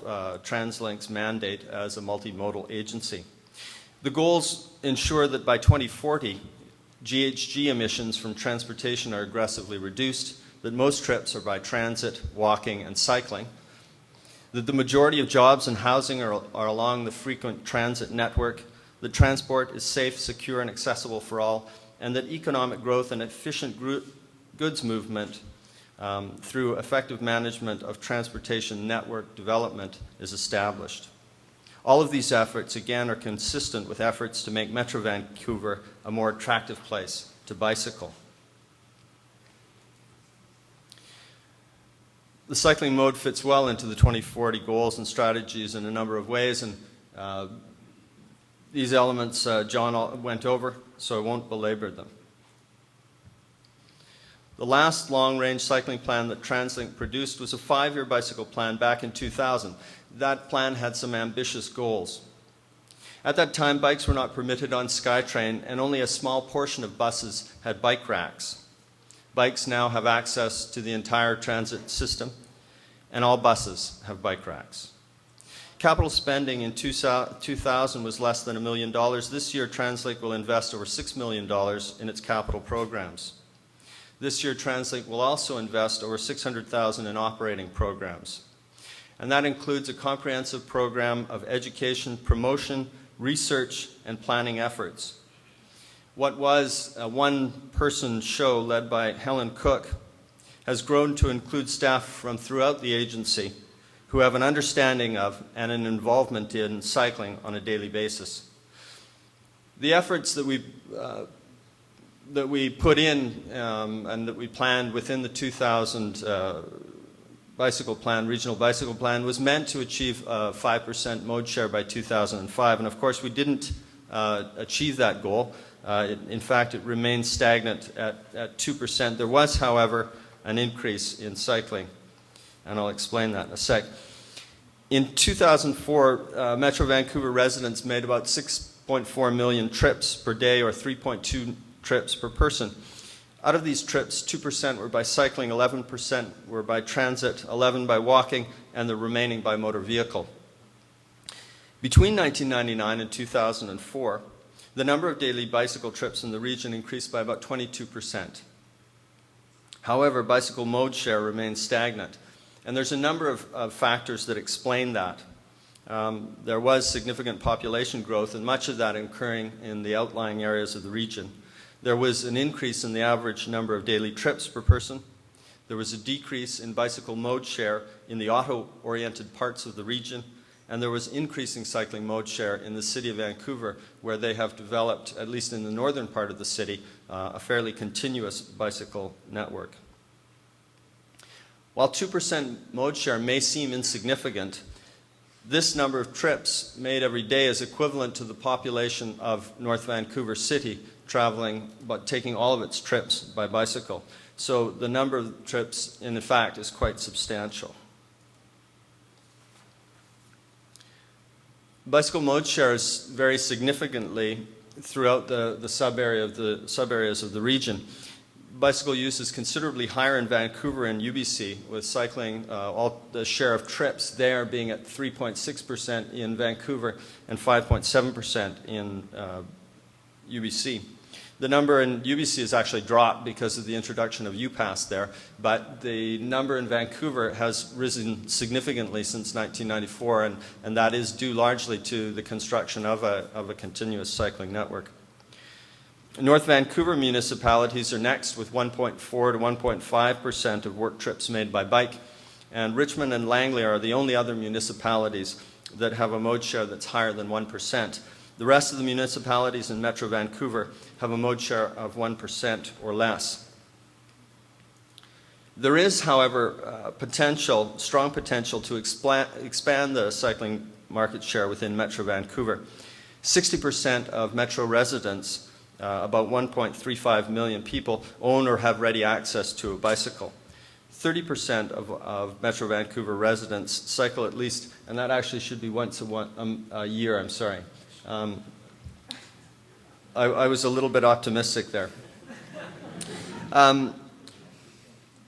TransLink's mandate as a multimodal agency. The goals ensure that by 2040, GHG emissions from transportation are aggressively reduced, that most trips are by transit, walking, and cycling, that the majority of jobs and housing are along the frequent transit network, that transport is safe, secure, and accessible for all, and that economic growth and efficient goods movement through effective management of transportation network development is established. All of these efforts, again, are consistent with efforts to make Metro Vancouver a more attractive place to bicycle. The cycling mode fits well into the 2040 goals and strategies in a number of ways, and these elements John went over, so I won't belabor them. The last long-range cycling plan that TransLink produced was a 5-year bicycle plan back in 2000. That plan had some ambitious goals. At that time, bikes were not permitted on SkyTrain, and only a small portion of buses had bike racks. Bikes now have access to the entire transit system, and all buses have bike racks. Capital spending in 2000 was less than $1 million. This year, TransLink will invest over $6 million in its capital programs. This year, TransLink will also invest over $600,000 in operating programs. And that includes a comprehensive program of education, promotion, research, and planning efforts. What was a one-person show led by Helen Cook has grown to include staff from throughout the agency who have an understanding of and an involvement in cycling on a daily basis. The efforts that we put in and that we planned within the 2000 bicycle plan, regional bicycle plan, was meant to achieve a 5% mode share by 2005. And of course, we didn't achieve that goal. In fact, it remained stagnant at 2%. There was, however, an increase in cycling, and I'll explain that in a sec. In 2004, Metro Vancouver residents made about 6.4 million trips per day, or 3.2 trips per person. Out of these trips, 2% were by cycling, 11% were by transit, 11% by walking, and the remaining by motor vehicle. Between 1999 and 2004, the number of daily bicycle trips in the region increased by about 22%. However, bicycle mode share remains stagnant, and there's a number of factors that explain that. There was significant population growth, and much of that occurring in the outlying areas of the region. There was an increase in the average number of daily trips per person. There was a decrease in bicycle mode share in the auto-oriented parts of the region, and there was increasing cycling mode share in the city of Vancouver, where they have developed, at least in the northern part of the city, a fairly continuous bicycle network. While 2% mode share may seem insignificant, this number of trips made every day is equivalent to the population of North Vancouver City traveling, but taking all of its trips by bicycle. So the number of trips, in fact, is quite substantial. Bicycle mode shares vary significantly throughout the sub-areas of the region. Bicycle use is considerably higher in Vancouver and UBC, with cycling, the share of trips there being at 3.6% in Vancouver and 5.7% in UBC. The number in UBC has actually dropped because of the introduction of UPass there, but the number in Vancouver has risen significantly since 1994, and that is due largely to the construction of a continuous cycling network. North Vancouver municipalities are next with 1.4 to 1.5% of work trips made by bike, and Richmond and Langley are the only other municipalities that have a mode share that's higher than 1%. The rest of the municipalities in Metro Vancouver have a mode share of 1% or less. There is, however, strong potential to expand the cycling market share within Metro Vancouver. 60% of Metro residents, about 1.35 million people, own or have ready access to a bicycle. 30% of Metro Vancouver residents cycle at least, and that actually should be once a year, I'm sorry. I was a little bit optimistic there.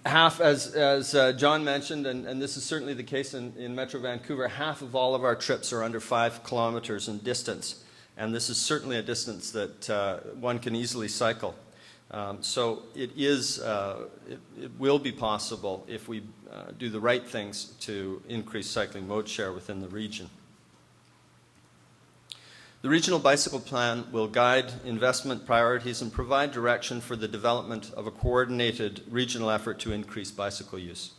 Half, as John mentioned, and this is certainly the case in Metro Vancouver, half of all of our trips are under 5 kilometers in distance. And this is certainly a distance that one can easily cycle. So it will be possible if we do the right things to increase cycling mode share within the region. The Regional Bicycle Plan will guide investment priorities and provide direction for the development of a coordinated regional effort to increase bicycle use.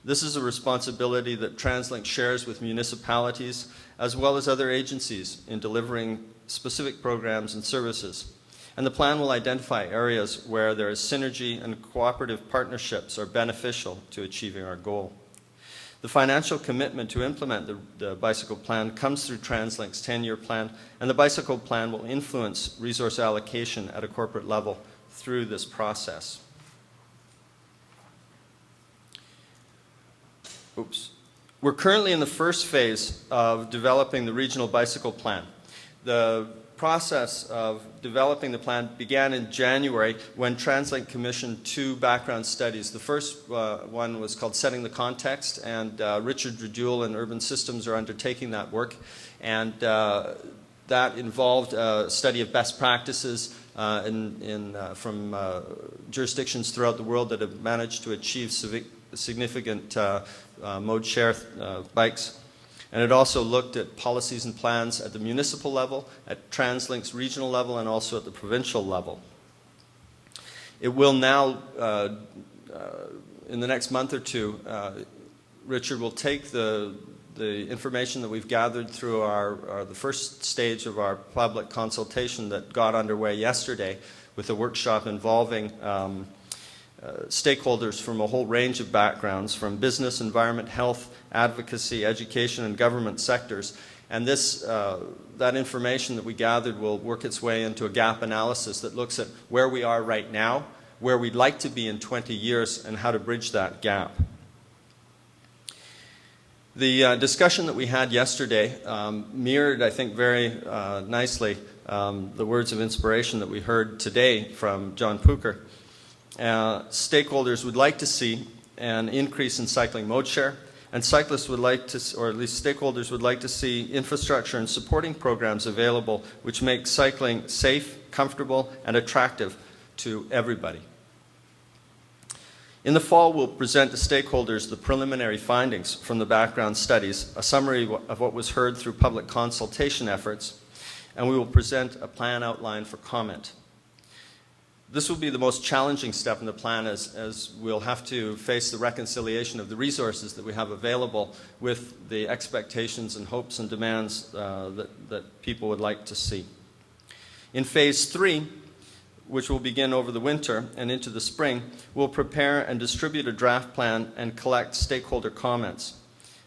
This is a responsibility that TransLink shares with municipalities as well as other agencies in delivering specific programs and services. And the plan will identify areas where there is synergy and cooperative partnerships are beneficial to achieving our goal. The financial commitment to implement the bicycle plan comes through TransLink's 10-year plan, and the bicycle plan will influence resource allocation at a corporate level through this process. We're currently in the first phase of developing the regional bicycle plan. The process of developing the plan began in January when TransLink commissioned 2 background studies. The first one was called Setting the Context, and Richard Dredule and Urban Systems are undertaking that work. And that involved a study of best practices from jurisdictions throughout the world that have managed to achieve significant mode share bikes. And it also looked at policies and plans at the municipal level, at TransLink's regional level, and also at the provincial level. It will now, in the next month or two, Richard will take the information that we've gathered through the first stage of our public consultation that got underway yesterday with a workshop involving stakeholders from a whole range of backgrounds, from business, environment, health, advocacy, education, and government sectors. And that information that we gathered will work its way into a gap analysis that looks at where we are right now, where we'd like to be in 20 years, and how to bridge that gap. The discussion that we had yesterday mirrored, I think, very nicely the words of inspiration that we heard today from John Pucher. Stakeholders would like to see an increase in cycling mode share, and cyclists would like to, or at least stakeholders would like to see infrastructure and supporting programs available which make cycling safe, comfortable, and attractive to everybody. In the fall, we'll present to stakeholders the preliminary findings from the background studies, a summary of what was heard through public consultation efforts, and we will present a plan outline for comment. This will be the most challenging step in the plan as we'll have to face the reconciliation of the resources that we have available with the expectations and hopes and demands that people would like to see. In phase 3, which will begin over the winter and into the spring, we'll prepare and distribute a draft plan and collect stakeholder comments.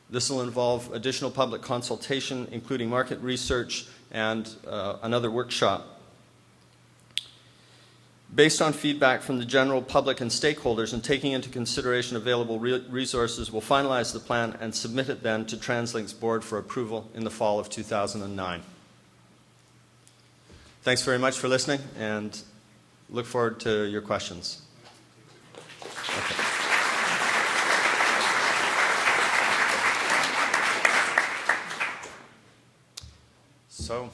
This will involve additional public consultation, including market research and another workshop. Based on feedback from the general public and stakeholders and taking into consideration available resources, we'll finalize the plan and submit it then to TransLink's board for approval in the fall of 2009. Thanks very much for listening, and look forward to your questions. Okay. So,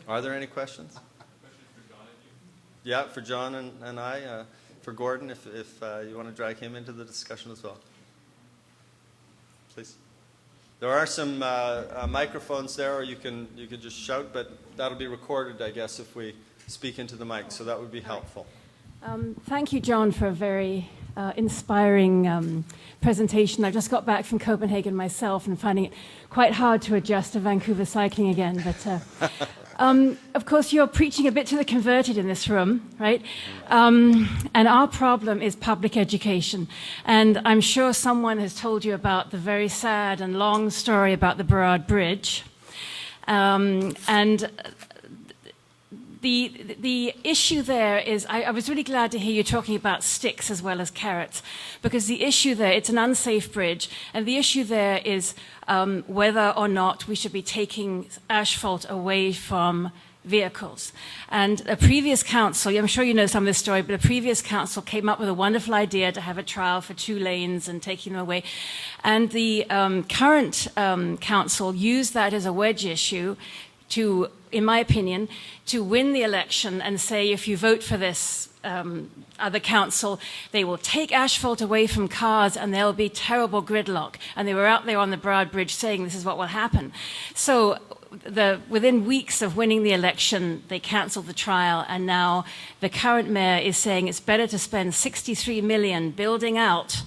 are there any questions? Yeah, for John and I, for Gordon, if you want to drag him into the discussion as well. Please. There are some microphones there, or you can just shout, but that'll be recorded, I guess, if we speak into the mic, so that would be helpful. Thank you, John, for a very inspiring presentation. I just got back from Copenhagen myself and finding it quite hard to adjust to Vancouver cycling again, but of course, you're preaching a bit to the converted in this room, right? And our problem is public education. And I'm sure someone has told you about the very sad and long story about the Boulevard Bridge. And the issue there is, I was really glad to hear you talking about sticks as well as carrots, because the issue there, it's an unsafe bridge, and the issue there is whether or not we should be taking asphalt away from vehicles. And a previous council, I'm sure you know some of this story, but a previous council came up with a wonderful idea to have a trial for 2 lanes and taking them away. And the current council used that as a wedge issue to, in my opinion, to win the election and say, if you vote for this other council, they will take asphalt away from cars and there will be terrible gridlock. And they were out there on the Boulevard Bridge saying this is what will happen. So within weeks of winning the election, they cancelled the trial, and now the current mayor is saying it's better to spend 63 million building out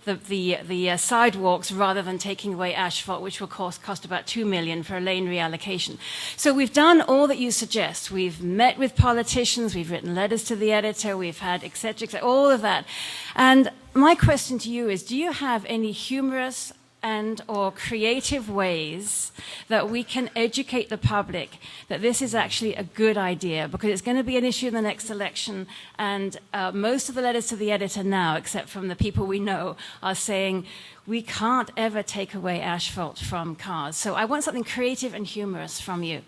the sidewalks rather than taking away asphalt, which will cost about 2 million for a lane reallocation. So we've done all that you suggest. We've met with politicians, we've written letters to the editor, we've had et cetera, all of that. And my question to you is, do you have any humorous and or creative ways that we can educate the public that this is actually a good idea, because it's going to be an issue in the next election, and most of the letters to the editor now, except from the people we know, are saying we can't ever take away asphalt from cars. So I want something creative and humorous from you.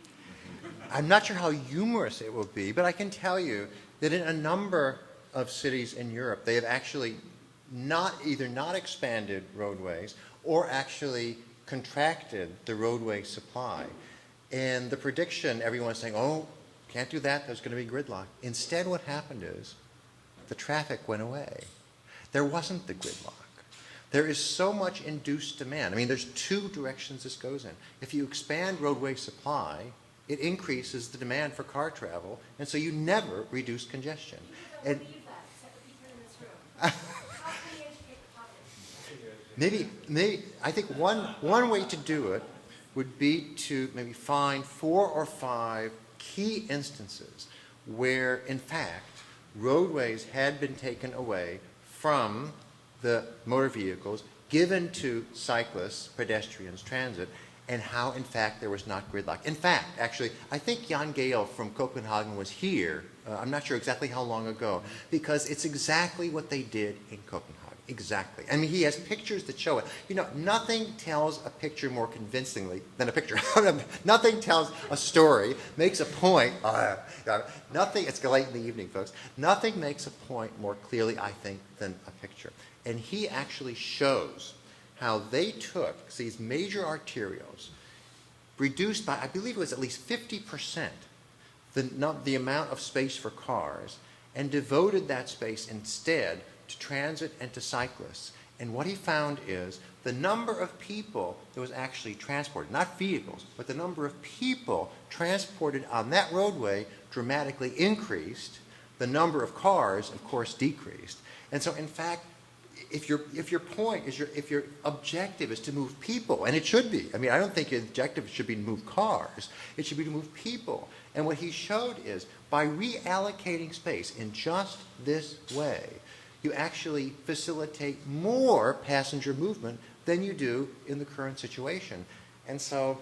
I'm not sure how humorous it will be, but I can tell you that in a number of cities in Europe, they have actually either not expanded roadways or actually contracted the roadway supply. And the prediction, everyone's saying, oh, can't do that, there's going to be gridlock. Instead, what happened is the traffic went away. There wasn't the gridlock. There is so much induced demand. I mean, there's 2 directions this goes in. If you expand roadway supply, it increases the demand for car travel, and so you never reduce congestion. And Maybe I think one way to do it would be to maybe find 4 or 5 key instances where, in fact, roadways had been taken away from the motor vehicles, given to cyclists, pedestrians, transit, and how, in fact, there was not gridlock. In fact, actually, I think Jan Gehl from Copenhagen was here, I'm not sure exactly how long ago, because it's exactly what they did in Copenhagen. Exactly. I mean, he has pictures that show it. You know, nothing tells a picture more convincingly than a picture. Nothing tells a story, makes a point. Nothing, it's late in the evening, folks. Nothing makes a point more clearly, I think, than a picture. And he actually shows how they took these major arterials, reduced by, I believe it was at least 50%, the amount of space for cars, and devoted that space instead to transit and to cyclists. And what he found is the number of people that was actually transported, not vehicles, but the number of people transported on that roadway dramatically increased. The number of cars, of course, decreased. And so, in fact, if your point is if your objective is to move people, and it should be. I mean, I don't think your objective should be to move cars. It should be to move people. And what he showed is by reallocating space in just this way, you actually facilitate more passenger movement than you do in the current situation. And so,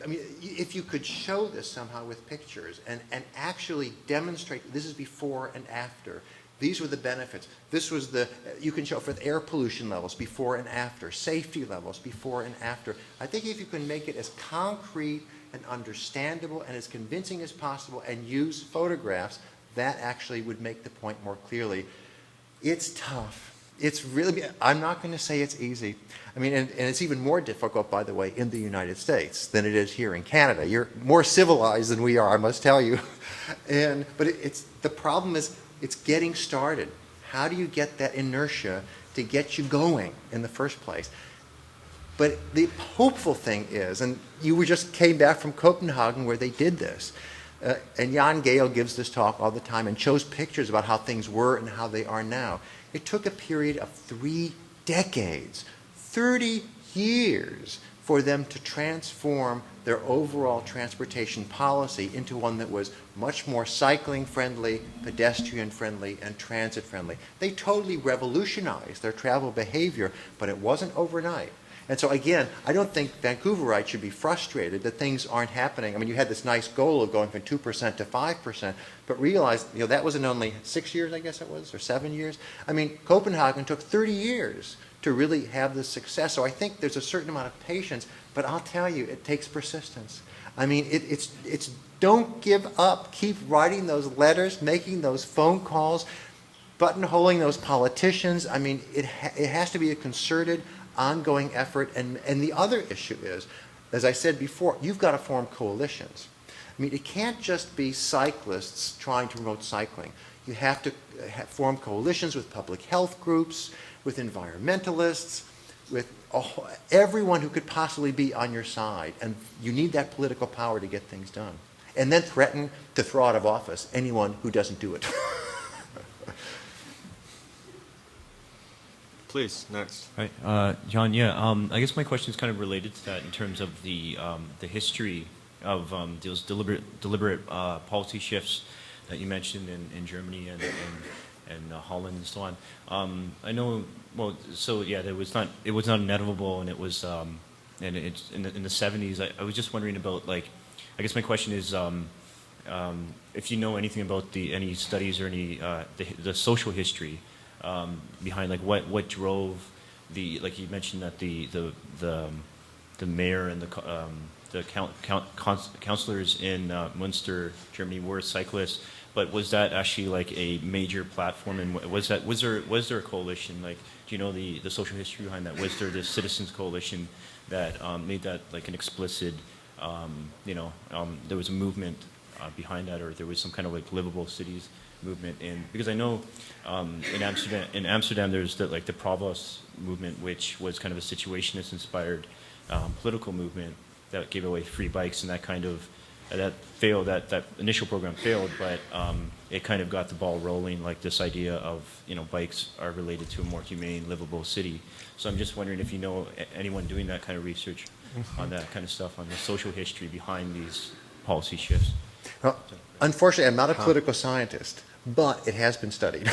I mean, if you could show this somehow with pictures and actually demonstrate, this is before and after. These were the benefits. This was you can show for the air pollution levels before and after, safety levels before and after. I think if you can make it as concrete and understandable and as convincing as possible and use photographs, that actually would make the point more clearly. It's tough. It's really, I'm not going to say it's easy. I mean, and it's even more difficult, by the way, in the United States than it is here in Canada. You're more civilized than we are, I must tell you. But the problem is, it's getting started. How do you get that inertia to get you going in the first place? But the hopeful thing is, and you just came back from Copenhagen where they did this, and Jan Gehl gives this talk all the time and shows pictures about how things were and how they are now. It took a period of 3 decades, 30 years, for them to transform their overall transportation policy into one that was much more cycling-friendly, pedestrian-friendly, and transit-friendly. They totally revolutionized their travel behavior, but it wasn't overnight. And so again, I don't think Vancouverites should be frustrated that things aren't happening. I mean, you had this nice goal of going from 2% to 5%, but realize, that was in only 6 years, I guess it was, or 7 years. I mean, Copenhagen took 30 years to really have this success. So I think there's a certain amount of patience, but I'll tell you, it takes persistence. I mean, it's don't give up. Keep writing those letters, making those phone calls, buttonholing those politicians. I mean, it has to be a concerted, ongoing effort. And the other issue is, as I said before, you've got to form coalitions. I mean, it can't just be cyclists trying to promote cycling. You have to form coalitions with public health groups, with environmentalists, with everyone who could possibly be on your side. And you need that political power to get things done. And then threaten to throw out of office anyone who doesn't do it. Please, next. Right, John. Yeah, I guess my question is kind of related to that in terms of the history of those deliberate policy shifts that you mentioned in Germany and Holland and so on. I know. Well, so yeah, it was not inevitable, and it was and it's in the 70s. I was just wondering about, like, I guess my question is, if you know anything about any studies or any the social history behind, like, what drove like you mentioned that the mayor and the councillors in Munster Germany were cyclists, but was that actually like a major platform, and was there a coalition? Like, do you know the social history behind that? Was there this citizens coalition that made that like an explicit, there was a movement behind that, or there was some kind of like livable cities movement? And because I know in Amsterdam there's the Provost movement, which was kind of a situationist inspired political movement that gave away free bikes, and that kind of that failed. That initial program failed, but it kind of got the ball rolling, like this idea of bikes are related to a more humane, livable city. So I'm just wondering if you know anyone doing that kind of research on that kind of stuff, on the social history behind these policy shifts. Well, unfortunately, I'm not a political scientist, but it has been studied.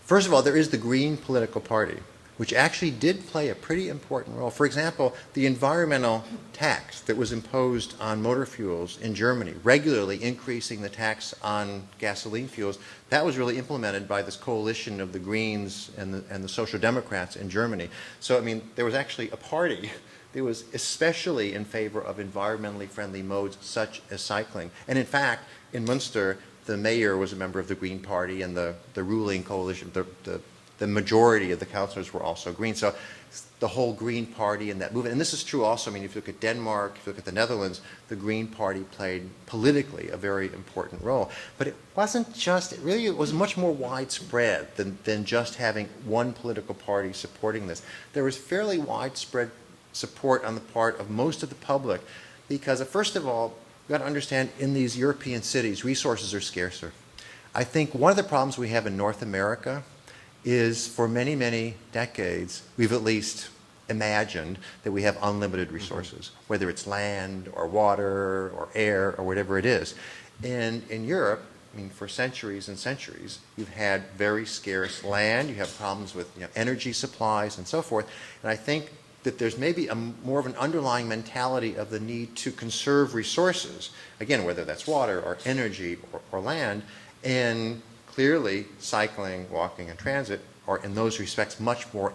First of all, there is the Green political party, which actually did play a pretty important role. For example, the environmental tax that was imposed on motor fuels in Germany, regularly increasing the tax on gasoline fuels, that was really implemented by this coalition of the Greens and the Social Democrats in Germany. So, I mean, there was actually a party that was especially in favor of environmentally friendly modes such as cycling. And in fact, in Munster, the mayor was a member of the Green Party, and the ruling coalition, the the majority of the councillors were also Green. So the whole Green Party and that movement, and this is true also, I mean, if you look at Denmark, if you look at the Netherlands, the Green Party played politically a very important role. But it wasn't just, it was much more widespread than just having one political party supporting this. There was fairly widespread support on the part of most of the public because, first of all, you've got to understand, in these European cities, resources are scarcer. I think one of the problems we have in North America is for many, many decades, we've at least imagined that we have unlimited resources, whether it's land or water or air or whatever it is. And in Europe, I mean, for centuries and centuries, you've had very scarce land, you have problems with energy supplies and so forth. And I think that there's maybe more of an underlying mentality of the need to conserve resources, again, whether that's water or energy or land, and clearly, cycling, walking, and transit are, in those respects, much more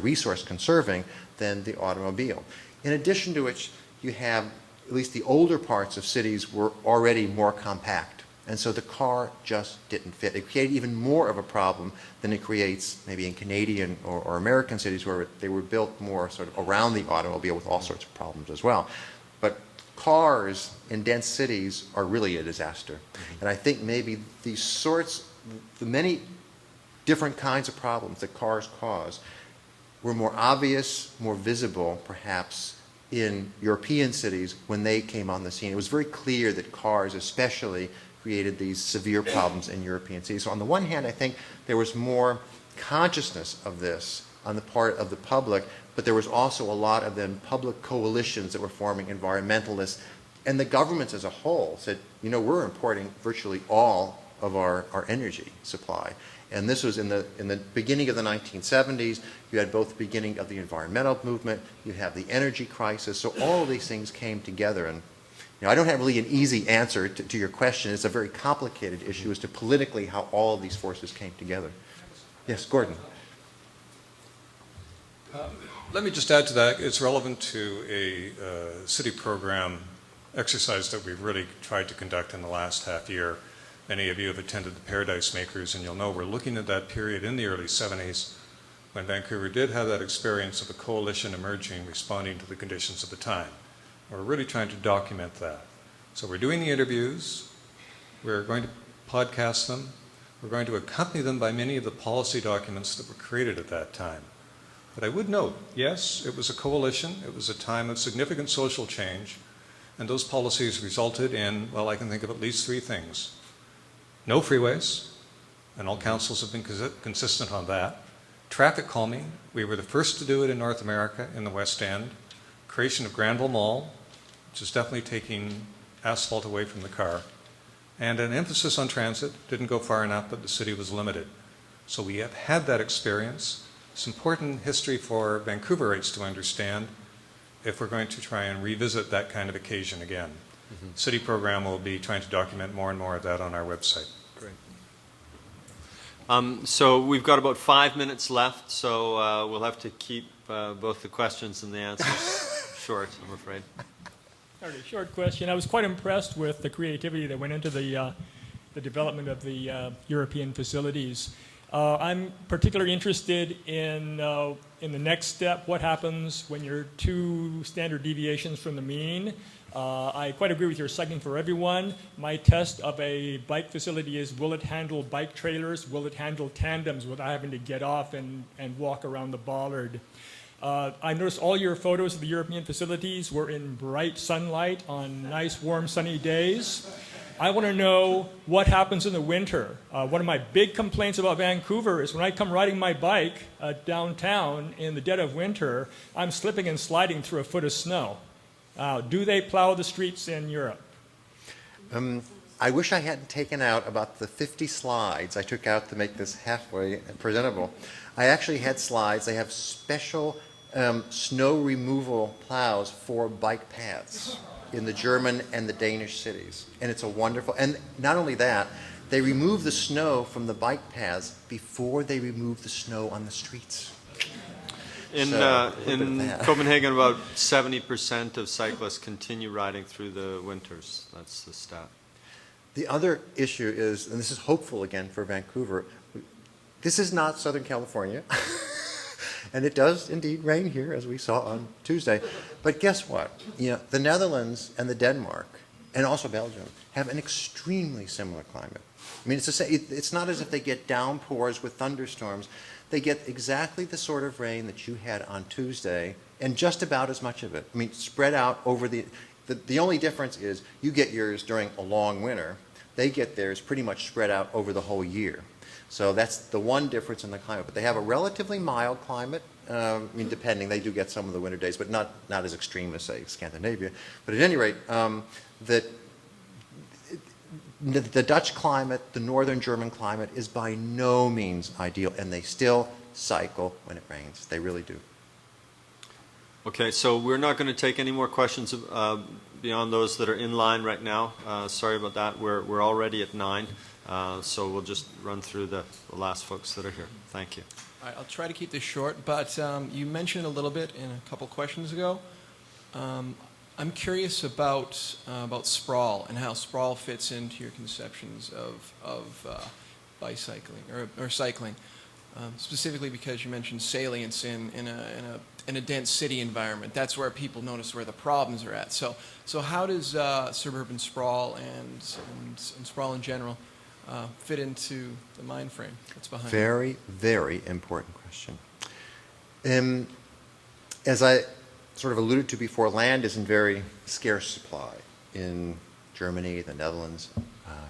resource conserving than the automobile. In addition to which, you have, at least the older parts of cities were already more compact. And so the car just didn't fit. It created even more of a problem than it creates maybe in Canadian or American cities where they were built more sort of around the automobile with all sorts of problems as well. But cars in dense cities are really a disaster. And I think maybe the many different kinds of problems that cars cause were more obvious, more visible, perhaps, in European cities when they came on the scene. It was very clear that cars especially created these severe problems in European cities. So on the one hand, I think there was more consciousness of this on the part of the public, but there was also a lot of then public coalitions that were forming, environmentalists, and the governments as a whole said, we're importing virtually all of our energy supply. And this was in the beginning of the 1970s. You had both the beginning of the environmental movement, you have the energy crisis, so all of these things came together. And I don't have really an easy answer to your question. It's a very complicated issue as to politically how all of these forces came together. Yes, Gordon. Let me just add to that. It's relevant to a city program exercise that we've really tried to conduct in the last half year. Many of you have attended the Paradise Makers, and you'll know we're looking at that period in the early 70s when Vancouver did have that experience of a coalition emerging, responding to the conditions of the time. We're really trying to document that. So we're doing the interviews, we're going to podcast them, we're going to accompany them by many of the policy documents that were created at that time. But I would note, yes, it was a coalition, it was a time of significant social change, and those policies resulted in, well, I can think of at least three things. No freeways, and all councils have been consistent on that. Traffic calming, we were the first to do it in North America, in the West End. Creation of Granville Mall, which is definitely taking asphalt away from the car. And an emphasis on transit, didn't go far enough, but the city was limited. So we have had that experience. It's important history for Vancouverites to understand if we're going to try and revisit that kind of occasion again. The city program will be trying to document more and more of that on our website. Great. So we've got about 5 minutes left, so we'll have to keep both the questions and the answers short, I'm afraid. All right, short question. I was quite impressed with the creativity that went into the development of the European facilities. I'm particularly interested in the next step. What happens when you're 2 standard deviations from the mean? I quite agree with your cycling for everyone. My test of a bike facility is, will it handle bike trailers? Will it handle tandems without having to get off and walk around the bollard? I noticed all your photos of the European facilities were in bright sunlight on nice, warm, sunny days. I want to know what happens in the winter. One of my big complaints about Vancouver is when I come riding my bike downtown in the dead of winter, I'm slipping and sliding through a foot of snow. Do they plow the streets in Europe? I wish I hadn't taken out about the 50 slides I took out to make this halfway presentable. I actually had slides. They have special snow removal plows for bike paths in the German and the Danish cities. And it's a wonderful, and not only that, they remove the snow from the bike paths before they remove the snow on the streets. In Copenhagen, about 70% of cyclists continue riding through the winters. That's the stat. The other issue is, and this is hopeful again for Vancouver, This is not Southern California. And it does indeed rain here, as we saw on Tuesday. But guess what? The Netherlands and the Denmark, and also Belgium, have an extremely similar climate. I mean, it's not as if they get downpours with thunderstorms. They get exactly the sort of rain that you had on Tuesday, and just about as much of it. I mean, spread out over the only difference is you get yours during a long winter. They get theirs pretty much spread out over the whole year. So that's the one difference in the climate. But they have a relatively mild climate. I mean, depending, they do get some of the winter days, but not as extreme as, say, Scandinavia. But at any rate, the Dutch climate, the northern German climate, is by no means ideal, and they still cycle when it rains. They really do. Okay, so we're not going to take any more questions beyond those that are in line right now. Sorry about that. We're already at 9. So we'll just run through the last folks that are here. Thank you. All right, I'll try to keep this short, but you mentioned a little bit in a couple questions ago. I'm curious about sprawl and how sprawl fits into your conceptions of bicycling or cycling, specifically because you mentioned salience in a dense city environment. That's where people notice where the problems are at. So how does suburban sprawl and sprawl in general fit into the mind frame that's behind it? Very, very important question. As I sort of alluded to before, land is in very scarce supply in Germany, the Netherlands,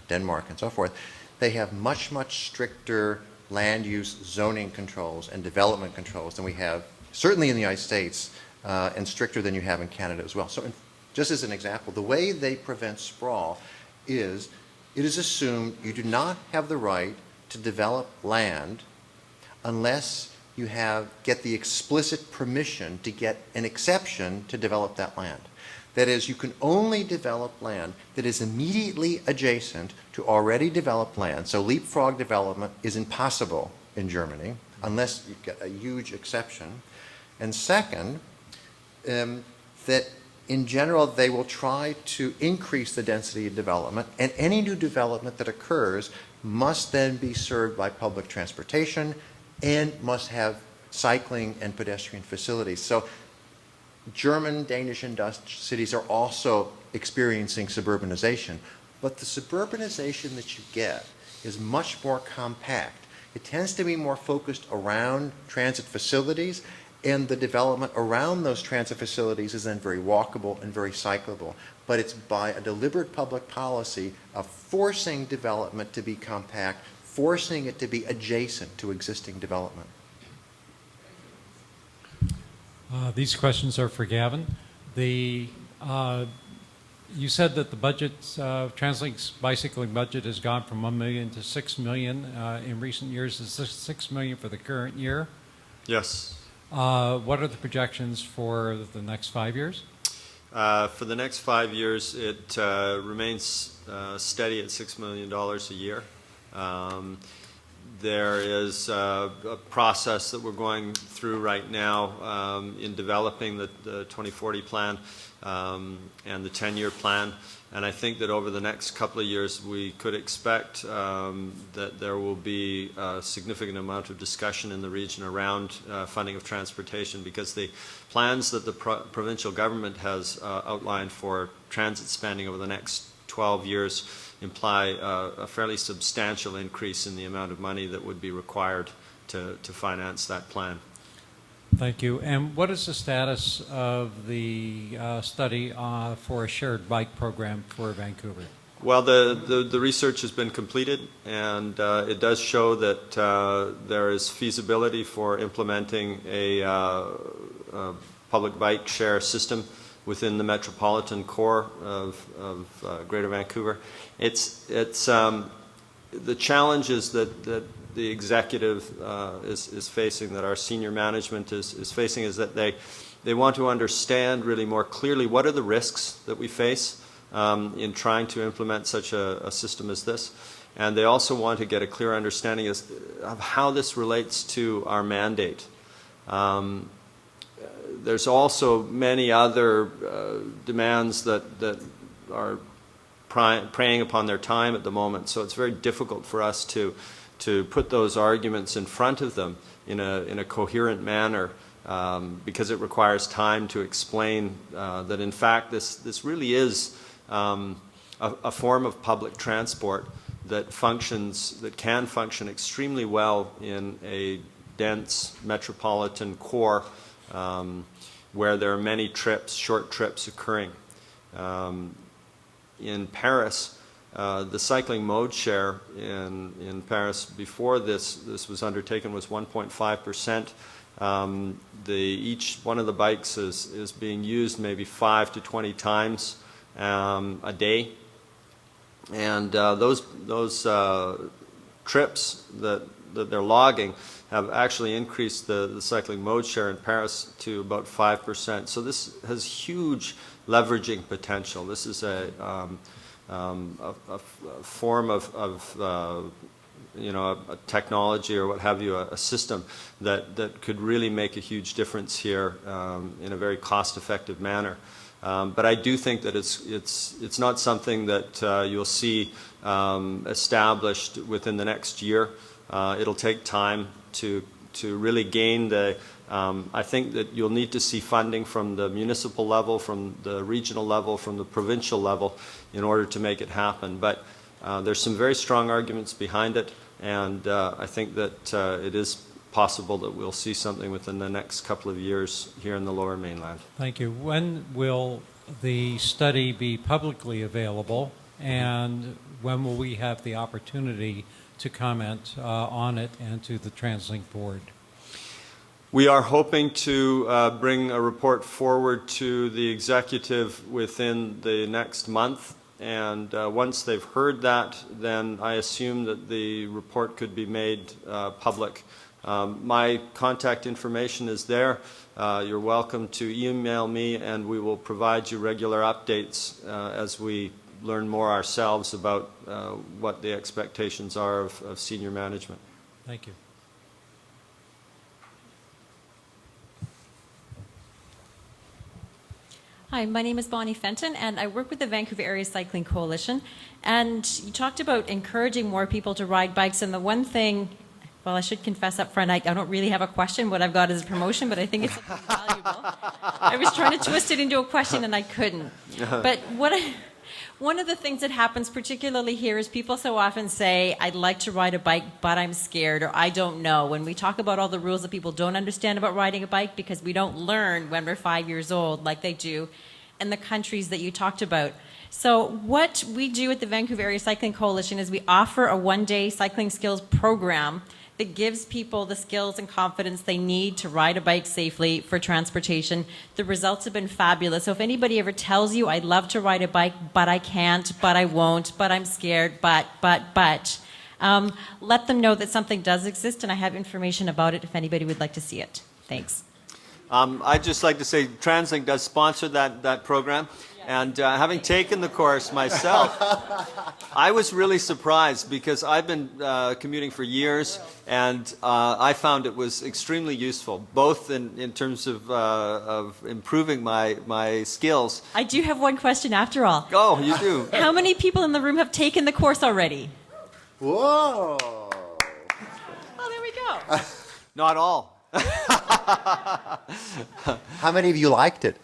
Denmark, and so forth. They have much, much stricter land use zoning controls and development controls than we have, certainly in the United States, and stricter than you have in Canada as well. So just as an example, the way they prevent sprawl is it is assumed you do not have the right to develop land unless you get the explicit permission to get an exception to develop that land. That is, you can only develop land that is immediately adjacent to already developed land. So leapfrog development is impossible in Germany unless you get a huge exception. And second, that in general, they will try to increase the density of development, and any new development that occurs must then be served by public transportation and must have cycling and pedestrian facilities. So German, Danish, and Dutch cities are also experiencing suburbanization, but the suburbanization that you get is much more compact. It tends to be more focused around transit facilities, and the development around those transit facilities is then very walkable and very cyclable. But it's by a deliberate public policy of forcing development to be compact, forcing it to be adjacent to existing development. These questions are for Gavin. You said that the budget, TransLink's bicycling budget has gone from 1 million to 6 million in recent years. Is this 6 million for the current year? Yes. What are the projections for the next 5 years? For the next 5 years, it remains steady at $6 million a year. There is a process that we're going through right now in developing the 2040 plan and the 10-year plan. And I think that over the next couple of years, we could expect that there will be a significant amount of discussion in the region around funding of transportation, because the plans that the provincial government has outlined for transit spending over the next 12 years imply a fairly substantial increase in the amount of money that would be required to finance that plan. Thank you. And what is the status of the study for a shared bike program for Vancouver? Well, the research has been completed, and it does show that there is feasibility for implementing a public bike share system within the metropolitan core of Greater Vancouver. It's the challenges that the executive is facing, that our senior management is facing, is that they want to understand really more clearly what are the risks that we face in trying to implement such a system as this. And they also want to get a clear understanding of how this relates to our mandate. There's also many other demands that are preying upon their time at the moment, so it's very difficult for us to to put those arguments in front of them in a coherent manner, because it requires time to explain that in fact this really is a form of public transport that can function extremely well in a dense metropolitan core where there are many short trips occurring. In Paris, the cycling mode share in Paris before this was undertaken was 1.5%. Each one of the bikes is being used maybe 5 to 20 times a day, and those trips that they're logging have actually increased the cycling mode share in Paris to about 5%. So this has huge leveraging potential. This is a form of a technology or what have you, a system that could really make a huge difference here in a very cost-effective manner. But I do think that it's not something that you'll see established within the next year. It'll take time to really gain I think that you'll need to see funding from the municipal level, from the regional level, from the provincial level in order to make it happen. But there's some very strong arguments behind it, and I think that it is possible that we'll see something within the next couple of years here in the Lower Mainland. Thank you. When will the study be publicly available, and when will we have the opportunity to comment on it and to the TransLink board? We are hoping to bring a report forward to the executive within the next month, and once they've heard that, then I assume that the report could be made public. My contact information is there. You're welcome to email me, and we will provide you regular updates as we learn more ourselves about what the expectations are of senior management. Thank you. Hi, my name is Bonnie Fenton, and I work with the Vancouver Area Cycling Coalition. And you talked about encouraging more people to ride bikes, and the one thing, well, I should confess up front, I don't really have a question. What I've got is a promotion, but I think it's something valuable. I was trying to twist it into a question, and I couldn't. But one of the things that happens particularly here is people so often say, I'd like to ride a bike, but I'm scared, or I don't know. When we talk about all the rules that people don't understand about riding a bike because we don't learn when we're 5 years old like they do in the countries that you talked about. So what we do at the Vancouver Area Cycling Coalition is we offer a one-day cycling skills program that gives people the skills and confidence they need to ride a bike safely for transportation. The results have been fabulous. So if anybody ever tells you, I'd love to ride a bike, but I can't, but I won't, but I'm scared, but, let them know that something does exist, and I have information about it if anybody would like to see it. Thanks. I'd just like to say TransLink does sponsor that program. And having taken the course myself, I was really surprised because I've been commuting for years, and I found it was extremely useful, both in terms of improving my skills. I do have one question after all. Oh, you do? How many people in the room have taken the course already? Whoa! Oh, there we go. Not all. How many of you liked it?